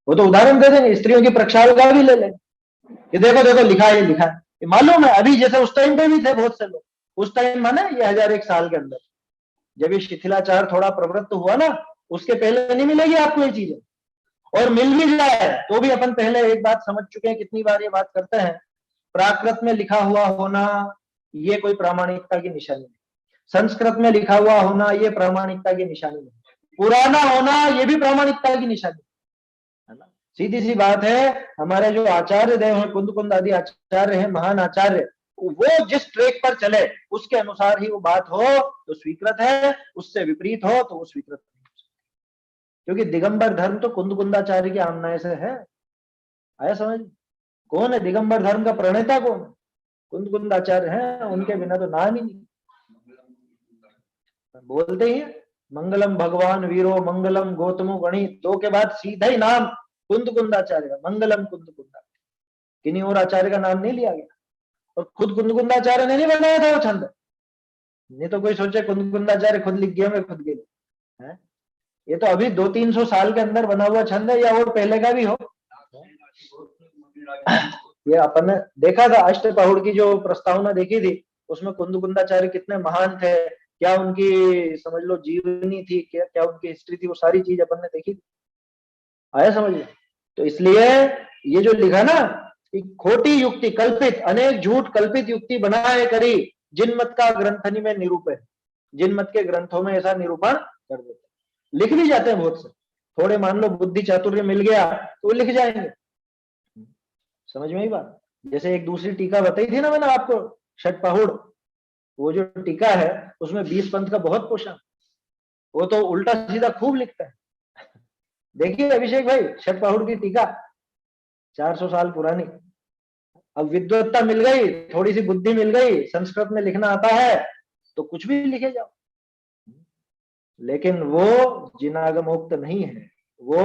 वो तो उदाहरण दे देंगे, स्त्रियों की प्रक्षाल का भी ले लें कि देखो देखो लिखा है, ये लिखा है, ये मालूम है। अभी जैसे उस टाइम पे भी थे बहुत से लोग, उस टाइम माने ये 1001 साल के अंदर, जब ये शिथिलाचार थोड़ा प्रवृत्त हुआ ना, उसके पहले नहीं मिलेगी आपको ये चीजें। और मिल भी जाए तो भी अपन पहले एक बात समझ चुके हैं, कितनी बार ये बात करते हैं, प्राकृत में लिखा हुआ होना ये कोई प्रामाणिकता की निशानी नहीं, संस्कृत में लिखा हुआ होना ये प्रामाणिकता की निशानी नहीं, पुराना होना ये भी प्रामाणिकता की निशानी है ना। सीधी सी बात है, हमारे जो आचार्य देव हैं, कुंद कुंद आदि आचार्य हैं, महान आचार्य, वो जिस ट्रैक पर चले उसके अनुसार ही वो बात हो तो स्वीकृत है, उससे विपरीत हो तो वो स्वीकृत नहीं। क्योंकि दिगंबर धर्म तो कुंद कुंदाचार्य की आमनाय से है। आया समझ? कौन है दिगंबर धर्म का प्रणेता? कौन? कुंद कुंदाचार्य हैं, उनके बिना तो नाम ही नहीं। बोलते ही मंगलम भगवान वीरो मंगलम गौतमो गणि, दो के बाद सीधा ही नाम कुंद कुंदाचार्य का, मंगलम कुंद कुंदाचार्य, किन्हीं और आचार्य का नाम नहीं लिया गया। और खुद कुंद कुंदाचार्य ने नहीं बनाया था वो छंद, नहीं तो कोई सोचे कुंद कुंदाचार्य खुद लिख गए, खुद के लिए। ये तो अभी 200-300 साल के अंदर बना हुआ छंद है, या और पहले का भी हो। ये अपन ने देखा था, अष्टपहुड़ की जो प्रस्तावना देखी थी, उसमें कुंद कुंदाचार्य कितने महान थे, क्या उनकी समझ लो जीवनी थी, क्या क्या उनकी हिस्ट्री थी, वो सारी चीज अपन ने देखी। आया समझ में? तो इसलिए ये जो लिखा ना कि खोटी युक्ति कल्पित, अनेक झूठ कल्पित युक्ति बनाए करी जिन मत का ग्रंथनि में निरूपण, जिन मत के ग्रंथों में ऐसा निरूपण कर देते, लिख भी जाते हैं बहुत से, थोड़े मान लो बुद्धि चातुर्य मिल गया तो वो लिख जाएंगे। समझ में ही बात? जैसे एक दूसरी टीका बताई थी ना मैंने आपको, षटपहुड़, वो जो टीका है उसमें 20 पंथ का बहुत पोषण, वो तो उल्टा सीधा खूब लिखता है। देखिए अभिषेक भाई, षटपहुड़ की टीका 400 साल पुरानी। अब विद्वत्ता मिल गई, थोड़ी सी बुद्धि मिल गई, संस्कृत में लिखना आता है तो कुछ भी लिखे जाओ, लेकिन वो जिनागमोक्त नहीं है, वो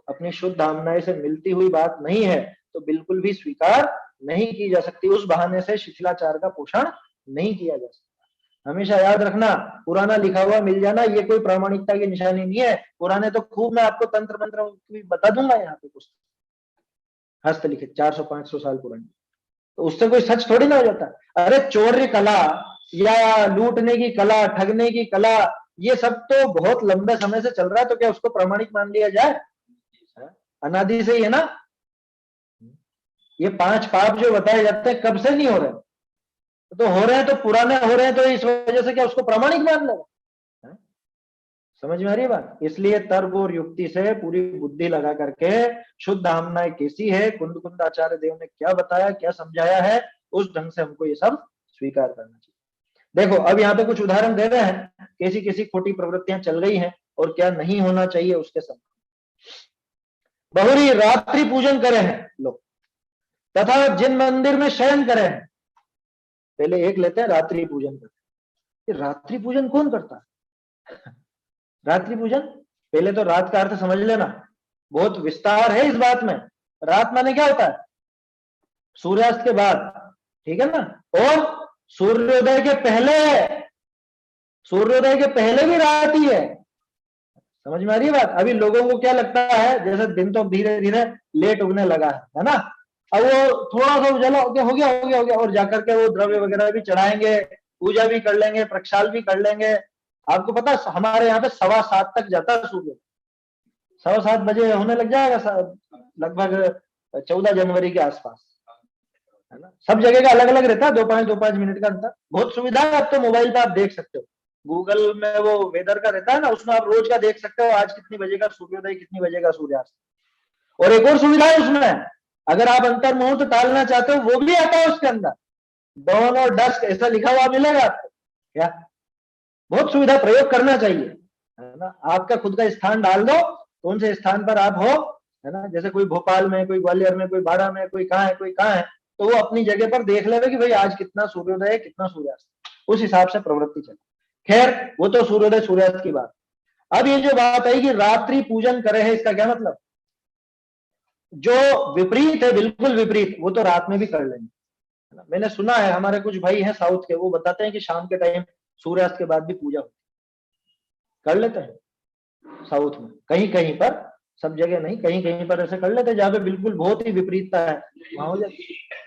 अपनी शुद्ध आमनाय से मिलती हुई बात नहीं है, तो बिल्कुल भी स्वीकार नहीं की जा सकती। उस बहाने से शिथिलाचार का पोषण नहीं किया जा सकता। हमेशा याद रखना, पुराना लिखा हुआ मिल जाना ये कोई प्रामाणिकता की निशानी नहीं है। पुराने तो खूब मैं आपको तंत्र मंत्र बता दूंगा यहाँ पे, कुछ हस्तलिखित 400-500 साल पुरानी, तो उससे कोई सच थोड़ी ना हो जाता। अरे चौर्य कला या लूटने की कला, ठगने की कला, ये सब तो बहुत लंबे समय से चल रहा है, तो क्या उसको प्रामाणिक मान लिया जाए? अनादि से ही है ना। ये 5 पाप जो बताए जाते हैं कब से नहीं हो रहे, तो हो रहे हैं, तो पुराने हो रहे हैं, तो इस वजह से क्या उसको प्रामाणिक मान लो? समझ में आ रही है बात? इसलिए तर्क और युक्ति से पूरी बुद्धि लगा करके शुद्ध आमनाय कैसी है, कुंद कुंद आचार्य देव ने क्या बताया, क्या समझाया है, उस ढंग से हमको ये सब स्वीकार करना चाहिए। देखो अब यहाँ पे कुछ उदाहरण दे रहे हैं, कैसी कैसी खोटी प्रवृत्तियां चल रही हैं और क्या नहीं होना चाहिए उसके संग। बहुरी रात्रि पूजन करे हैं लोग, तथा जिन मंदिर में शयन करे हैं, पहले एक लेते हैं रात्रि पूजन करते हैं। रात्रि पूजन कौन करता है? रात्रि पूजन, पहले तो रात का अर्थ समझ लेना, बहुत विस्तार है इस बात में। रात माने क्या होता है? सूर्यास्त के बाद, ठीक है ना, और सूर्योदय के पहले, सूर्योदय के पहले भी रात ही है। समझ में आ रही है बात? अभी लोगों को क्या लगता है, जैसे दिन तो धीरे धीरे लेट उगने लगा है ना, अब वो थोड़ा सा उजाला हो गया हो गया हो गया हो गया, और जाकर के वो द्रव्य वगैरह भी चढ़ाएंगे, पूजा भी कर लेंगे, प्रक्षाल भी कर लेंगे। आपको पता है हमारे यहाँ पे 7:15 तक जाता है सूर्य, 7:15 बजे होने लग जाएगा, लगभग 14 जनवरी के आसपास, है ना। सब जगह का अलग अलग रहता है, 2-5 मिनट का अंतर। बहुत सुविधा है, अब तो मोबाइल पे आप देख सकते हो, गूगल में वो वेदर का रहता है ना, उसमें आप रोज का देख सकते हो, आज कितनी बजे का सूर्योदय, कितनी बजे का सूर्यास्त। और एक और सुविधा है उसमें, अगर आप अंतर मुहूर्त टालना चाहते हो वो भी आता है उसके अंदर, डॉन और डस्क ऐसा लिखा हुआ मिलेगा आपको। क्या बहुत सुविधा, प्रयोग करना चाहिए, है ना। आपका खुद का स्थान डाल दो, कौन से स्थान पर आप हो, है ना। जैसे कोई भोपाल में, कोई ग्वालियर में, कोई बाड़ा में, कोई कहाँ है, कोई कहाँ है, तो वो अपनी जगह पर देख लेगा कि भाई आज कितना सूर्योदय है, कितना सूर्यास्त, उस हिसाब से प्रवृत्ति चले। खैर वो तो सूर्योदय सूर्यास्त की बात। अब ये जो बात आई कि रात्रि पूजन करे है, इसका क्या मतलब? जो विपरीत है, बिल्कुल विपरीत, वो तो रात में भी कर लेंगे, है ना। मैंने सुना है, हमारे कुछ भाई हैं साउथ के, वो बताते हैं कि शाम के टाइम सूर्यास्त के बाद भी पूजा कर लेते हैं साउथ में, कहीं कहीं पर, सब जगह नहीं, कहीं कहीं पर ऐसे कर लेते हैं जहाँ पे बिल्कुल बहुत ही विपरीतता है, वहां हो जाती है।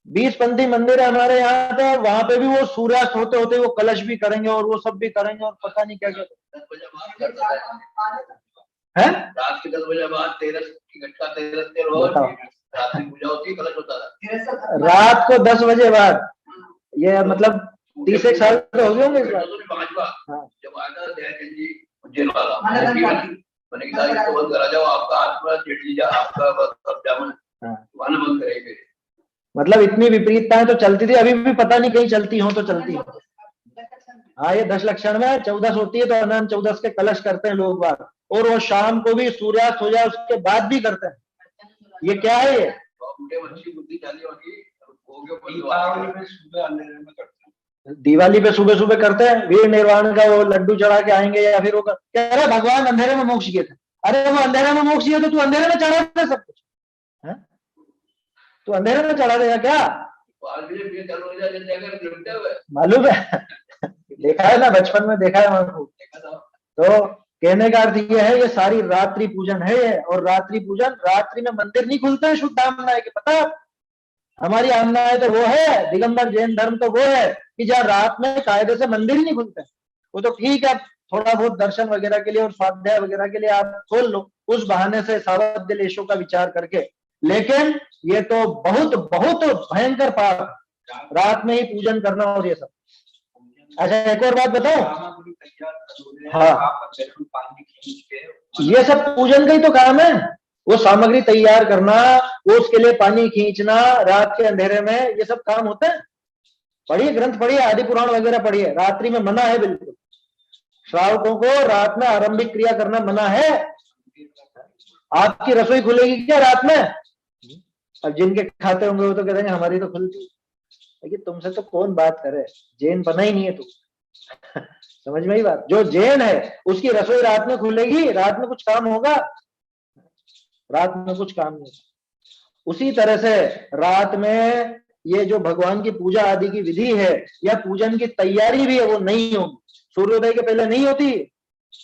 20 पंथी मंदिर है हमारे यहाँ पे, वहां पे भी वो सूर्यास्त होते होते वो कलश भी करेंगे और वो सब भी करेंगे और पता नहीं क्या क्या है। रात के 10 बजे बाद तेरस की घटका, तेरस तेल और रात्रि पूजा होती है, कलश होता है रात को 10 बजे बाद। ये मतलब 30 साल तो हो गए होंगे इस बार। 5 बार जब आया था दयाचंद जी उज्जैन वाला, मैंने कहा इसको बंद करा जाओ, आपका आत्मा जेठ लीजा, आपका कब्जा मन वहां बंद करेंगे। मतलब इतनी विपरीतताएं तो चलती थी, अभी भी पता नहीं कहीं चलती हो तो चलती हो। हाँ ये 10 लक्षण में 14 होती है, तो अनंत 14 के कलश करते हैं लोग बात, और वो शाम को भी सूर्यास्त हो जाए उसके बाद भी करते हैं। ये क्या है? ये दिवाली पे सुबह सुबह करते हैं, वीर निर्वाण का वो लड्डू चढ़ा के आएंगे, या फिर वो कह रहे भगवान अंधेरे में मोक्ष किए थे। अरे वो अंधेरे में मोक्ष किए तो तू अंधेरे में चढ़ा दे सब कुछ, है? तू अंधेरे में चढ़ा देगा क्या? मालूम है देखा है ना, बचपन में देखा है वहां। तो कहने का अर्थ ये है, ये सारी रात्रि पूजन है ये, और रात्रि पूजन, रात्रि में मंदिर नहीं खुलते हैं शुद्ध आमनाय के, पता है? हमारी आमनाय तो वो है, दिगंबर जैन धर्म तो वो है कि जहाँ रात में कायदे से मंदिर ही नहीं खुलते, वो तो ठीक है, थोड़ा बहुत दर्शन वगैरह के लिए और स्वाध्याय वगैरह के लिए आप खोल लो उस बहाने से सावध्य लेशों का विचार करके, लेकिन ये तो बहुत बहुत भयंकर पाप, रात में ही पूजन करना और ये सब। अच्छा एक और बात बताओ, हाँ ये सब पूजन का ही तो काम है, वो सामग्री तैयार करना, वो उसके लिए पानी खींचना रात के अंधेरे में, ये सब काम होते हैं। पढ़िए ग्रंथ पढ़िए, आदि पुराण वगैरह पढ़िए, रात्रि में मना है बिल्कुल, श्रावकों को रात में आरंभिक क्रिया करना मना है। आपकी रसोई खुलेगी क्या रात में? अब जिनके खाते होंगे वो तो कह देंगे हमारी तो खुलती, लेकिन तुमसे तो कौन बात करे, जैन बना ही नहीं है तू। समझ में ही बात, जो जैन है उसकी रसोई रात में खुलेगी, रात में कुछ काम होगा? रात में कुछ काम नहीं। उसी तरह से रात में ये जो भगवान की पूजा आदि की विधि है या पूजन की तैयारी भी है वो नहीं होगी, सूर्योदय के पहले नहीं होती।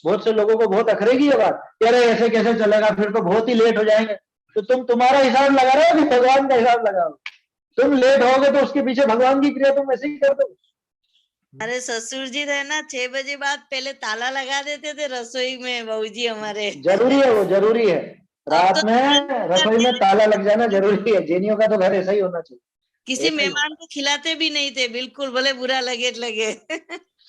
बहुत से लोगों को बहुत अखरेगी ये बात, अरे ऐसे कैसे चलेगा, फिर तो बहुत ही लेट हो जाएंगे। तो तुम तुम्हारा हिसाब लगा रहे हो कि भगवान का हिसाब लगाओ? तुम लेट होगे तो उसके पीछे भगवान की क्रिया तुम ऐसे ही कर दो। अरे ससुर जी रहना 6 बजे बाद पहले ताला लगा देते थे रसोई में, बहू जी हमारे। जरूरी है, वो जरूरी है, रात में रसोई में ताला लग जाना जरूरी है। जैनियों का तो घर ऐसा ही होना चाहिए, किसी मेहमान को खिलाते भी नहीं थे बिल्कुल, भले बुरा लगे लगे।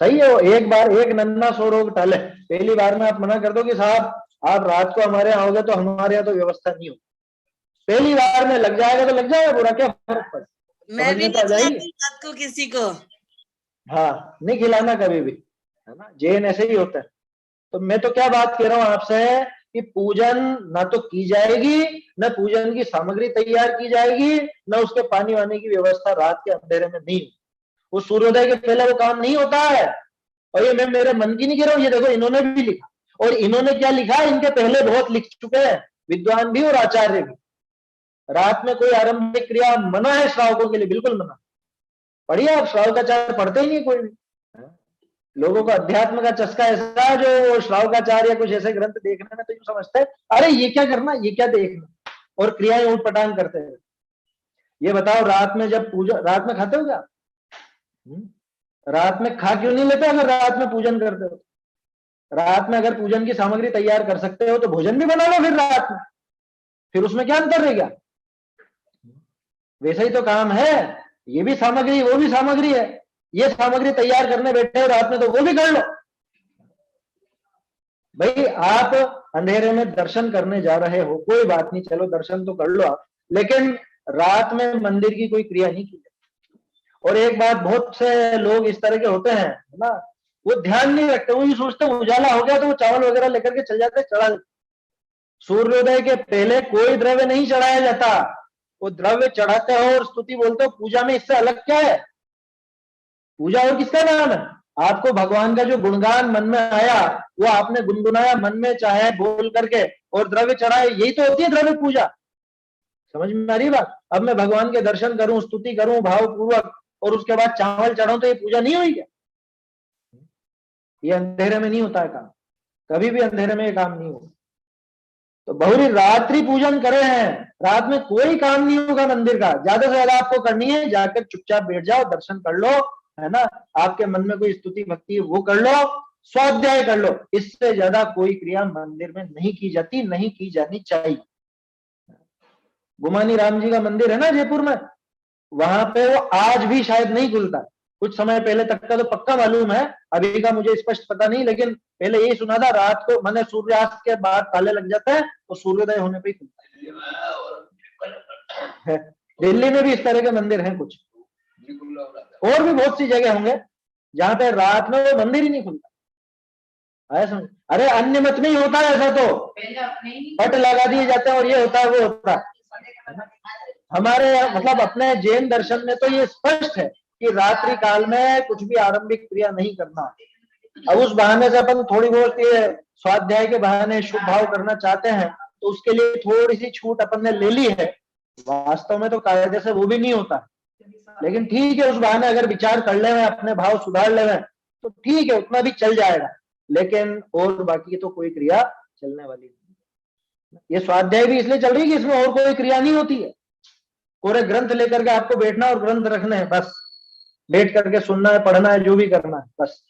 सही है वो, एक बार एक नन्ना सौ रोग टाले। पहली बार में आप मना कर दो कि साहब आप रात को हमारे यहाँ आओगे तो हमारे यहाँ तो व्यवस्था नहीं हो, पहली बार में लग जाएगा तो लग जाएगा, बुरा क्या फर्क पड़े। मैं भी नहीं खिलाती रात को किसी को। हाँ नहीं खिलाना कभी भी, है ना, जैन ऐसे ही होता है। तो मैं तो क्या बात कह रहा हूँ आपसे कि पूजन ना तो की जाएगी, न पूजन की सामग्री तैयार की जाएगी, न उसके पानी वानी की व्यवस्था रात के अंधेरे में नहीं। वो सूर्योदय के पहले वो काम नहीं होता है। और ये मैं मेरे मन की नहीं कह रहा हूँ, ये देखो इन्होंने भी लिखा, और इन्होंने क्या लिखा, इनके पहले बहुत लिख चुके हैं विद्वान भी और आचार्य भी। रात में कोई आरंभिक क्रिया मना है श्रावकों के लिए, बिल्कुल मना। पढ़िए आप, श्रावकाचार्य पढ़ते ही नहीं कोई भी। लोगों को अध्यात्म का चस्का ऐसा है जो श्रावकाचार्य या कुछ ऐसे ग्रंथ देखने में तो यूं समझते हैं अरे ये क्या करना, ये क्या देखना, और क्रियाएं उठपटांग करते हैं। ये बताओ रात में जब पूजा, रात में खाते हो क्या? रात में खा क्यों नहीं लेते अगर रात में पूजन करते हो? रात में अगर पूजन की सामग्री तैयार कर सकते हो तो भोजन भी बना लो फिर रात में, फिर उसमें क्या अंतर रह गया? वैसा ही तो काम है, ये भी सामग्री वो भी सामग्री है। ये सामग्री तैयार करने बैठे हो रात में तो वो भी कर लो। भाई आप अंधेरे में दर्शन करने जा रहे हो, कोई बात नहीं, चलो दर्शन तो कर लो आप, लेकिन रात में मंदिर की कोई क्रिया नहीं की जाती। और एक बात, बहुत से लोग इस तरह के होते हैं ना, वो ध्यान नहीं रखते, वो ये सोचते उजाला हो गया तो वो चावल वगैरह लेकर के चल जाते, चढ़ा देते। सूर्योदय के पहले कोई द्रव्य नहीं चढ़ाया जाता, वो द्रव्य चढ़ाते हो और स्तुति बोलते हो, पूजा में इससे अलग क्या है? पूजा और किसका नाम है? आपको भगवान का जो गुणगान मन में आया वो आपने गुनगुनाया मन में, चाहे बोल करके, और द्रव्य चढ़ाए, यही तो होती है द्रव्य पूजा। समझ में आ रही बात? अब मैं भगवान के दर्शन करूं, स्तुति करूं भावपूर्वक, और उसके बाद चावल चढ़ाऊं तो ये पूजा नहीं हुई क्या? ये अंधेरे में नहीं होता है काम, कभी भी अंधेरे में ये काम नहीं होगा। तो बहुरी रात्रि पूजन करे हैं, रात में कोई काम नहीं होगा मंदिर का। ज्यादा से ज्यादा आपको करनी है जाकर चुपचाप बैठ जाओ, दर्शन कर लो, है ना, आपके मन में कोई स्तुति भक्ति वो कर लो, स्वाध्याय कर लो, इससे ज्यादा कोई क्रिया मंदिर में नहीं की जाती, नहीं की जानी चाहिए। गुमानी राम जी का मंदिर है ना जयपुर में, वहां पे वो आज भी शायद नहीं खुलता, कुछ समय पहले तक का तो पक्का मालूम है, अभी का मुझे स्पष्ट पता नहीं, लेकिन पहले यही सुना था रात को मैंने सूर्यास्त के बाद ताले लग जाते हैं तो सूर्योदय होने पे ही खुलता है। दिल्ली में भी इस तरह के मंदिर हैं कुछ, और भी बहुत सी जगह होंगे जहां पे रात में वो मंदिर ही नहीं खुलता। अरे अन्य मत में ही होता है ऐसा, तो पट लगा दिए जाते हैं और ये होता है वो होता है। हमारे मतलब अपने जैन दर्शन में तो ये स्पष्ट है कि रात्रि काल में कुछ भी आरंभिक क्रिया नहीं करना। अब उस बहाने से अपन थोड़ी बहुत ये स्वाध्याय के बहाने शुभ भाव करना चाहते हैं तो उसके लिए थोड़ी सी छूट अपन ने ले ली है, वास्तव में तो कायदे से वो भी नहीं होता, लेकिन ठीक है उस बहाने अगर विचार कर ले, अपने भाव सुधार ले तो ठीक है, उतना भी चल जाएगा, लेकिन और बाकी तो कोई क्रिया चलने वाली नहीं। ये स्वाध्याय भी इसलिए चल रही है कि इसमें और कोई क्रिया नहीं होती है, पूरे ग्रंथ लेकर के आपको बैठना और ग्रंथ रखना है, बस बैठ करके सुनना है, पढ़ना है, जो भी करना है बस।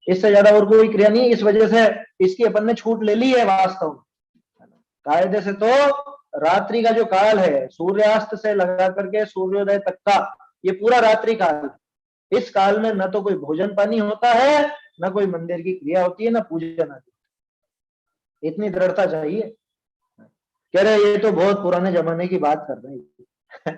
इससे ज्यादा और कोई क्रिया नहीं। इस वजह से इसकी अपन ने छूट ले ली है वास्तव में। कायदे से तो रात्रि का जो काल है, सूर्यास्त से लगा करके सूर्योदय तक का, ये पूरा रात्रि काल है। इस काल में न तो कोई भोजन पानी होता है, न कोई मंदिर की क्रिया होती है, न पूजन आदि। इतनी दृढ़ता चाहिए। कह रहे ये तो बहुत पुराने जमाने की बात कर रहे हैं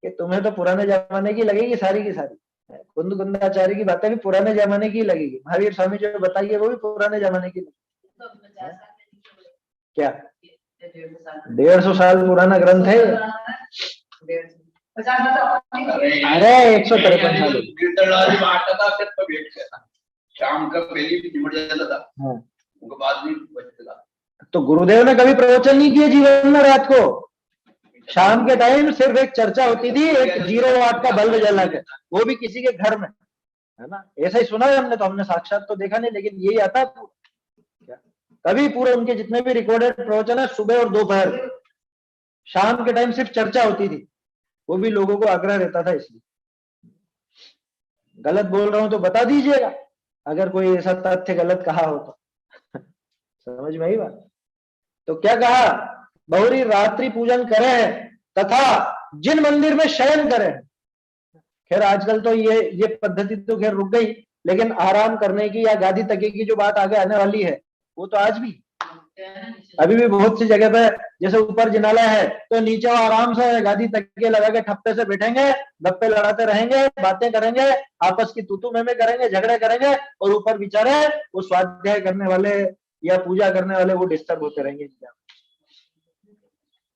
कि तुम्हें तो पुराने जमाने की लगेगी सारी की सारी। कुंद कुंदाचार्य की बातें भी पुराने जमाने की लगेगी, महावीर स्वामी जो बताइए वो भी पुराने जमाने की लगेगी। क्या 150 साल पुराना ग्रंथ है? अरे 153 साल कीर्तनलाल बांटता था, फिर बैठ गया था, शाम का पहले भी निमट जाता था। उनके बाद भी बचता था। तो गुरुदेव ने कभी प्रवचन नहीं किए जीवन में रात को? शाम के टाइम सिर्फ एक चर्चा होती थी, एक 0 वाट का बल्ब जला के, वो भी किसी के घर में, है ना। ऐसा ही सुना है हमने, तो हमने साक्षात तो देखा नहीं, लेकिन यही आता है। कभी पूरे उनके जितने भी रिकॉर्डेड प्रवचन है, सुबह और दोपहर, शाम के टाइम सिर्फ चर्चा होती थी, वो भी लोगों को आग्रह रहता था। इसलिए गलत बोल रहा हूं तो बता दीजिएगा, अगर कोई ऐसा तथ्य गलत कहा हो तो। समझ में आई बात? तो क्या कहा, बहुरी रात्रि पूजन करें तथा जिन मंदिर में शयन करें। खैर आजकल तो ये पद्धति तो खैर रुक गई, लेकिन आराम करने की या गादी तकिए की जो बात आगे आने वाली है, वो तो आज भी अभी भी बहुत सी जगह पे, जैसे ऊपर जिनालय है तो नीचे वो आराम से गादी तकिए लगा के ठप्पे से बैठेंगे, गप्पे लड़ाते रहेंगे, बातें करेंगे, आपस की तूतू में करेंगे, झगड़े करेंगे, और ऊपर बेचारे वो स्वाध्याय करने वाले या पूजा करने वाले वो डिस्टर्ब होते रहेंगे।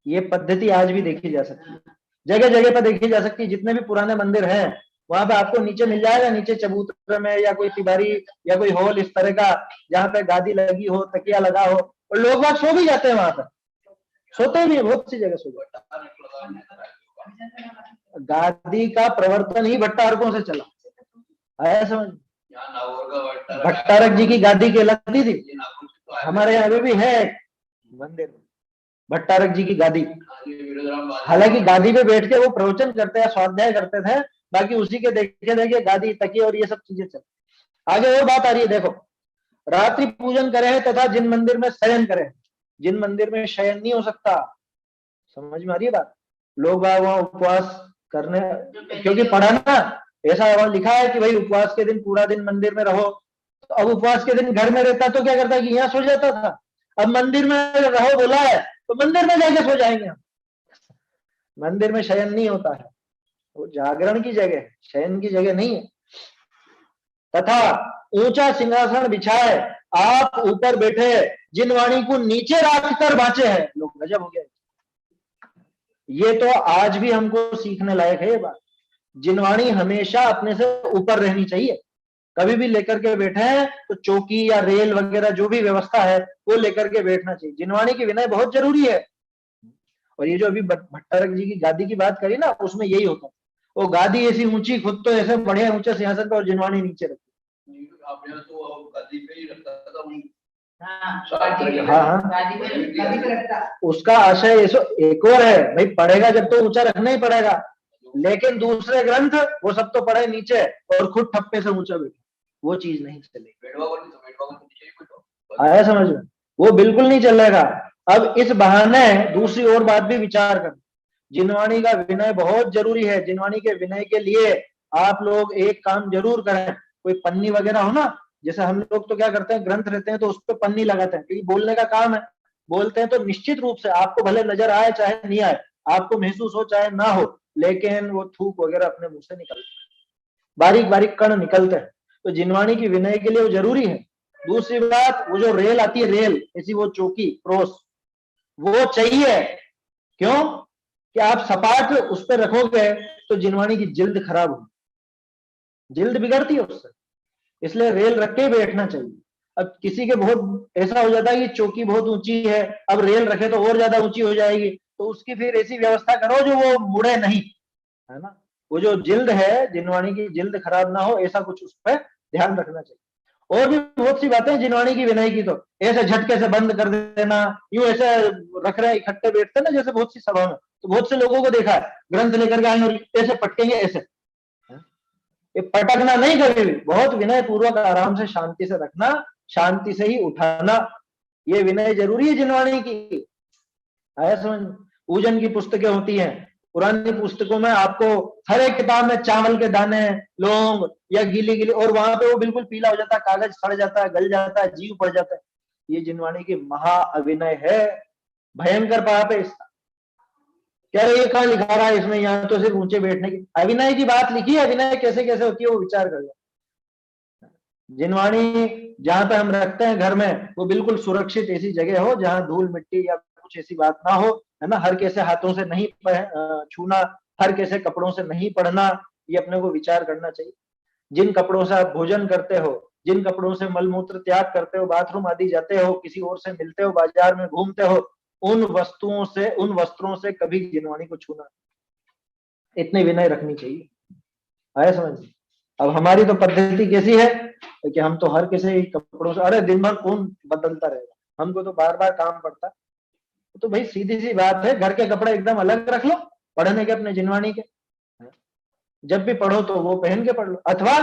ये पद्धति आज भी देखी जा सकती है, जगह जगह पर देखी जा सकती है। जितने भी पुराने मंदिर हैं वहां पे आपको नीचे मिल जाएगा, नीचे चबूतरे में या कोई तिबारी या कोई हॉल इस तरह का, जहाँ पे गादी लगी हो, तकिया लगा हो, और लोग बाग सो भी जाते हैं वहां पर, सोते भी बहुत सी जगह सो जाते। गादी का प्रवर्तन ही भट्टारकों से चला है, समझ। भट्टारक जी की गादी कहलाती थी, हमारे यहाँ भी है मंदिर भट्टारक जी की गादी। हालांकि गादी पे बैठ के वो प्रवचन करते हैं, स्वाध्याय करते थे, बाकी उसी के देखे देखे गादी तकिए और ये सब चीजें चल। आगे और बात आ रही है, देखो, रात्रि पूजन करें तथा जिन मंदिर में शयन करें। जिन मंदिर में शयन नहीं हो सकता, समझ में आ रही है बात? लोग वहां उपवास करने, क्योंकि पढ़ा ना, ऐसा वहां लिखा है कि भाई उपवास के दिन पूरा दिन मंदिर में रहो। तो अब उपवास के दिन घर में रहता तो क्या करता कि यहाँ सो जाता था। अब मंदिर में रहो बोला है तो मंदिर में जाके सो जाएंगे हम। मंदिर में शयन नहीं होता है, वो जागरण की जगह, शयन की जगह नहीं है। तथा ऊंचा सिंहासन बिछाए आप ऊपर बैठे, जिन वाणी को नीचे रखकर बाँचे हैं लोग। गजब हो गया। ये तो आज भी हमको सीखने लायक है ये बात। जिनवाणी हमेशा अपने से ऊपर रहनी चाहिए। कभी भी लेकर के बैठे हैं तो चौकी या रेल वगैरह जो भी व्यवस्था है वो लेकर के बैठना चाहिए। जिनवाणी की विनय बहुत जरूरी है। और ये जो अभी भट्टारक जी की गादी की बात करी ना, उसमें यही होता है। वो गादी ऐसी ऊंची, खुद तो ऐसे बढ़िया ऊंचे सिंहासन पर, और जिनवाणी नीचे रखती। उसका आशय एक और है भाई, पढ़ेगा जब तो ऊंचा रखना ही पड़ेगा, लेकिन दूसरे ग्रंथ वो सब तो पढ़े नीचे और खुद ठप्पे से ऊंचा बैठे, वो चीज नहीं चलेगी। आया समझ में? वो बिल्कुल नहीं चलेगा। अब इस बहाने दूसरी और बात भी विचार कर, जिनवाणी का विनय बहुत जरूरी है। जिनवाणी के विनय के लिए आप लोग एक काम जरूर करें, कोई पन्नी वगैरह हो ना, जैसे हम लोग तो क्या करते हैं, ग्रंथ रहते हैं तो उस पर पन्नी लगाते हैं, क्योंकि बोलने का काम है। बोलते हैं तो निश्चित रूप से आपको भले नजर आए चाहे नहीं आए, आपको महसूस हो चाहे ना हो, लेकिन वो थूक वगैरह अपने मुंह से निकलते हैं, बारीक बारीक कण निकलते हैं। तो जिनवाणी की विनय के लिए वो जरूरी है। दूसरी बात, वो जो रेल आती है, रेल ऐसी वो चौकी क्रोस, वो चाहिए। क्यों? कि आप सपाट उस पर रखोगे तो जिनवाणी की जिल्द खराब होगी, जिल्द बिगड़ती है उससे, इसलिए रेल रख के बैठना चाहिए। अब किसी के बहुत ऐसा हो जाता है कि चौकी बहुत ऊंची है, अब रेल रखे तो और ज्यादा ऊंची हो जाएगी, तो उसकी फिर ऐसी व्यवस्था करो जो वो मुड़े नहीं, है ना। वो जो जिल्द है, जिनवाणी की जिल्द खराब ना हो, ऐसा कुछ उस पर ध्यान रखना चाहिए। और भी बहुत सी बातें जिनवाणी की विनय की, तो ऐसे झटके से बंद कर देना, यूं ऐसे रख रहे इकट्ठे बैठते ना, जैसे बहुत सी सभा में, तो बहुत से लोगों को देखा है ग्रंथ लेकर के आएंगे और ऐसे पटकेंगे, ऐसे ये पटकना नहीं कभी भी, बहुत विनय पूर्वक आराम से शांति से रखना, शांति से ही उठाना, ये विनय जरूरी है जिनवाणी की। आया समझ? पूजन की पुस्तकें होती हैं, पुरानी पुस्तकों में आपको हर एक किताब में चावल के दाने, लौंग या गीली गीली, और वहां पे वो बिल्कुल पीला हो जाता है, कागज सड़ जाता है, गल जाता है, जीव पड़ जाता है। ये जिनवाणी की महा अविनय है, भयंकर पाप है इसका। क्या ये कहाँ लिखा रहा है इसमें? यहाँ तो सिर्फ ऊंचे बैठने की अविनय की बात लिखी है। अविनय कैसे कैसे होती है वो विचार कर लो। जिनवाणी जहां पे हम रखते हैं घर में, वो बिल्कुल सुरक्षित ऐसी जगह हो जहां धूल मिट्टी या कुछ ऐसी बात ना हो, है ना। हर कैसे हाथों से नहीं छूना, हर कैसे कपड़ों से नहीं पढ़ना, ये अपने को विचार करना चाहिए। जिन कपड़ों से आप भोजन करते हो, जिन कपड़ों से मलमूत्र त्याग करते हो, बाथरूम आदि जाते हो, किसी और से मिलते हो, बाजार में घूमते हो, उन वस्तुओं से, उन वस्त्रों से कभी जिनवाणी को छूना, इतनी विनय रखनी चाहिए। आया समझ? अब हमारी तो पद्धति कैसी है कि हम तो हर किसी कपड़ों से, अरे दिन भर कौन बदलता रहेगा, हमको तो बार बार काम पड़ता। तो भाई सीधी सी बात है, घर के कपड़े एकदम अलग रख लो, पढ़ने के अपने जिनवाणी के, जब भी पढ़ो तो वो पहन के पढ़ लो, अथवा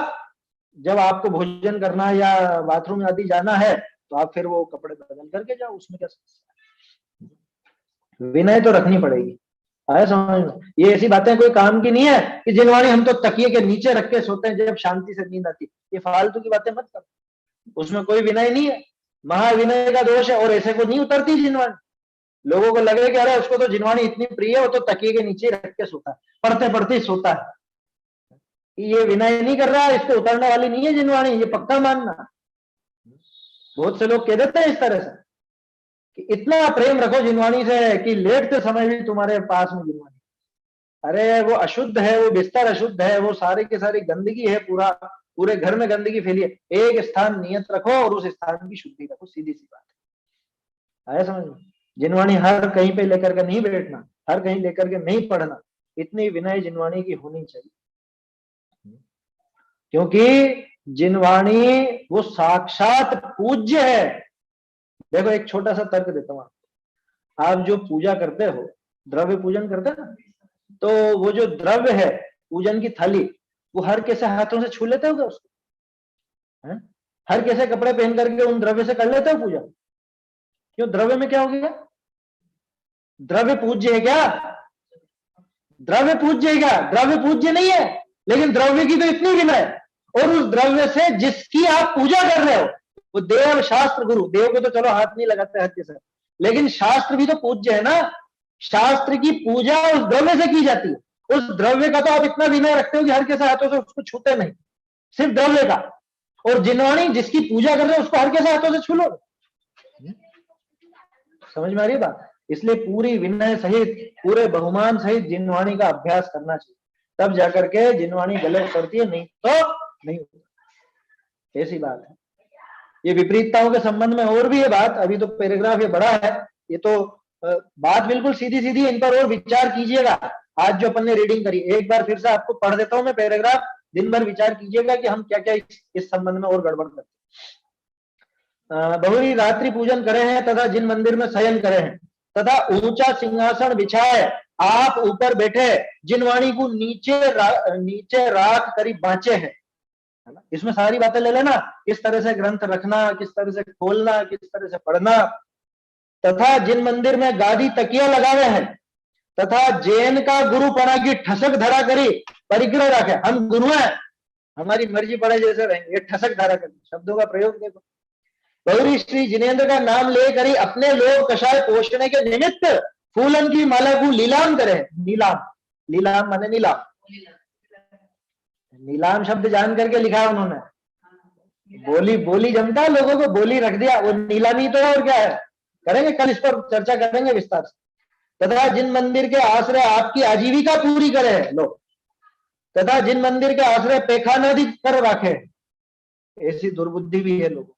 जब आपको भोजन करना या बाथरूम आदि जाना है तो आप फिर वो कपड़े बदल करके जाओ, उसमें क्या समस्या है। विनय तो रखनी पड़ेगी। आया समझ में? ये ऐसी बातें कोई काम की नहीं है कि जिनवाणी हम तो तकिए के नीचे रख के सोते हैं जब शांति से नींद आती। ये फालतू की बातें मत करो, उसमें कोई विनय नहीं है, महाविनय का दोष है। और ऐसे को नहीं उतरती जिनवाणी। लोगों को लगे कि अरे उसको तो जिनवाणी इतनी प्रिय है, वो तो तकिए के नीचे रख के सोता है, पढ़ते पढ़ते सोता है, ये विनय नहीं कर रहा है, इसको उतरने वाली नहीं है जिनवाणी, ये पक्का मानना। बहुत से लोग कह देते हैं इस तरह से कि इतना प्रेम रखो जिनवाणी से कि लेटते समय भी तुम्हारे पास में जिनवाणी। अरे वो अशुद्ध है, वो बिस्तर अशुद्ध है, वो सारी की सारी गंदगी है, पूरे घर में गंदगी फैली है। एक स्थान नियत रखो और उस स्थान की शुद्धि रखो, सीधी सी बात है। आया समझ में? जिनवाणी हर कहीं पे लेकर के नहीं बैठना, हर कहीं लेकर के नहीं पढ़ना, इतनी विनय जिनवाणी की होनी चाहिए। क्योंकि जिनवाणी वो साक्षात पूज्य है। देखो एक छोटा सा तर्क देता हूं आपको। आप जो पूजा करते हो, द्रव्य पूजन करते हैं ना, तो वो जो द्रव्य है, पूजन की थाली, वो हर कैसे हाथों से छू लेते हो क्या उसको? है? हर कैसे कपड़े पहन करके उन द्रव्य से कर लेते हो पूजा? क्यों? द्रव्य में क्या हो गया? द्रव्य पूज्य है क्या? द्रव्य पूज्य है क्या? द्रव्य पूज्य नहीं है, लेकिन द्रव्य की तो इतनी विनय, और उस द्रव्य से जिसकी आप पूजा कर रहे हो, वो देव शास्त्र गुरु, देव को तो चलो हाथ नहीं लगाते हाथ के साथ, लेकिन शास्त्र भी तो पूज्य है ना। शास्त्र की पूजा उस द्रव्य से की जाती है। उस द्रव्य का तो आप इतना विनय रखते हो कि हर के हाथों से उसको छूते नहीं, सिर्फ द्रव्य का। और जिनवाणी जिसकी पूजा कर रहे हो उसको हर के हाथों से छू लो। समझ में आ रही बात? इसलिए पूरी विनय सहित, पूरे बहुमान सहित जिनवाणी का अभ्यास करना चाहिए, तब जाकर के जिनवाणी गलत करती है, नहीं तो नहीं होती। ऐसी बात है। ये विपरीतताओं के संबंध में और भी ये बात, अभी तो पैराग्राफ ये बड़ा है, ये तो बात बिल्कुल सीधी सीधी, इन पर और विचार कीजिएगा। आज जो अपन ने रीडिंग करी, एक बार फिर से आपको पढ़ देता हूं मैं पैराग्राफ, दिन भर विचार कीजिएगा कि हम क्या क्या इस संबंध में और गड़बड़ करते हैं। बहुरी रात्रि पूजन करे हैं तथा जिन मंदिर में शयन करे हैं तथा ऊंचा सिंहासन बिछाए आप ऊपर बैठे, जिनवाणी को नीचे राख करीब बांचे हैं। इसमें सारी बातें ले लेना, किस तरह से ग्रंथ रखना, किस तरह से खोलना, किस तरह से पढ़ना। तथा जिन मंदिर में गादी तकिया लगावे हैं तथा जैन का गुरुपना की ठसक धरा करी परिग्रह रखे। हम गुरु हैं, हमारी मर्जी पड़े जैसे रहेंगे, ठसक धरा करी, शब्दों का प्रयोग देखो। गौरी श्री जिनेन्द्र का नाम लेकर ही अपने लोग कषाय पोषणे के निमित्त फूलन की माला को नीलाम करे। नीलाम, नीलाम माने नीलाम, नीलाम शब्द जान करके लिखा है उन्होंने। बोली जमता है, लोगों को बोली रख दिया, वो नीलामी तो और क्या है, करेंगे कल इस पर चर्चा करेंगे विस्तार से। तथा जिन मंदिर के आश्रय आपकी आजीविका पूरी करे लोग, तथा जिन मंदिर के आश्रय पेखानादि कर रखे, ऐसी दुर्बुद्धि भी है लोगों।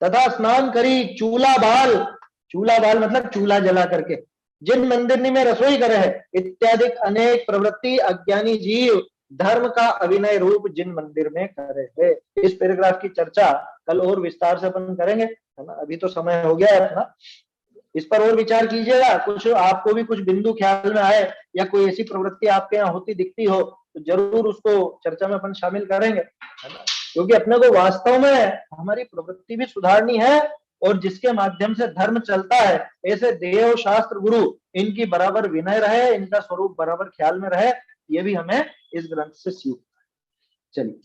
तथा स्नान करी चूल्हा बाल मतलब चूल्हा जला करके जिन मंदिर में रसोई करे है इत्यादि अनेक प्रवृत्ति अज्ञानी जीव धर्म का अविनय रूप जिन मंदिर में करे है। इस पैराग्राफ की चर्चा कल और विस्तार से अपन करेंगे, है ना। अभी तो समय हो गया है अपना, इस पर और विचार कीजिएगा। कुछ आपको भी कुछ बिंदु ख्याल में आए या कोई ऐसी प्रवृत्ति आपके यहाँ होती दिखती हो तो जरूर उसको चर्चा में अपन शामिल करेंगे, है ना, क्योंकि अपने को वास्तव में हमारी प्रवृत्ति भी सुधारनी है और जिसके माध्यम से धर्म चलता है ऐसे देव शास्त्र गुरु इनकी बराबर विनय रहे, इनका स्वरूप बराबर ख्याल में रहे, ये भी हमें इस ग्रंथ से सीख। चलिए,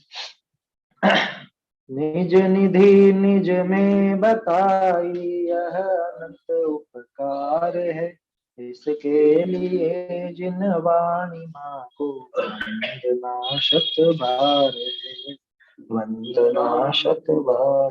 निज निधि निज में बताई यह अनंत उपकार है, इसके लिए जिन वाणी माँ को वंदना शत बार है, वंदना शत बार।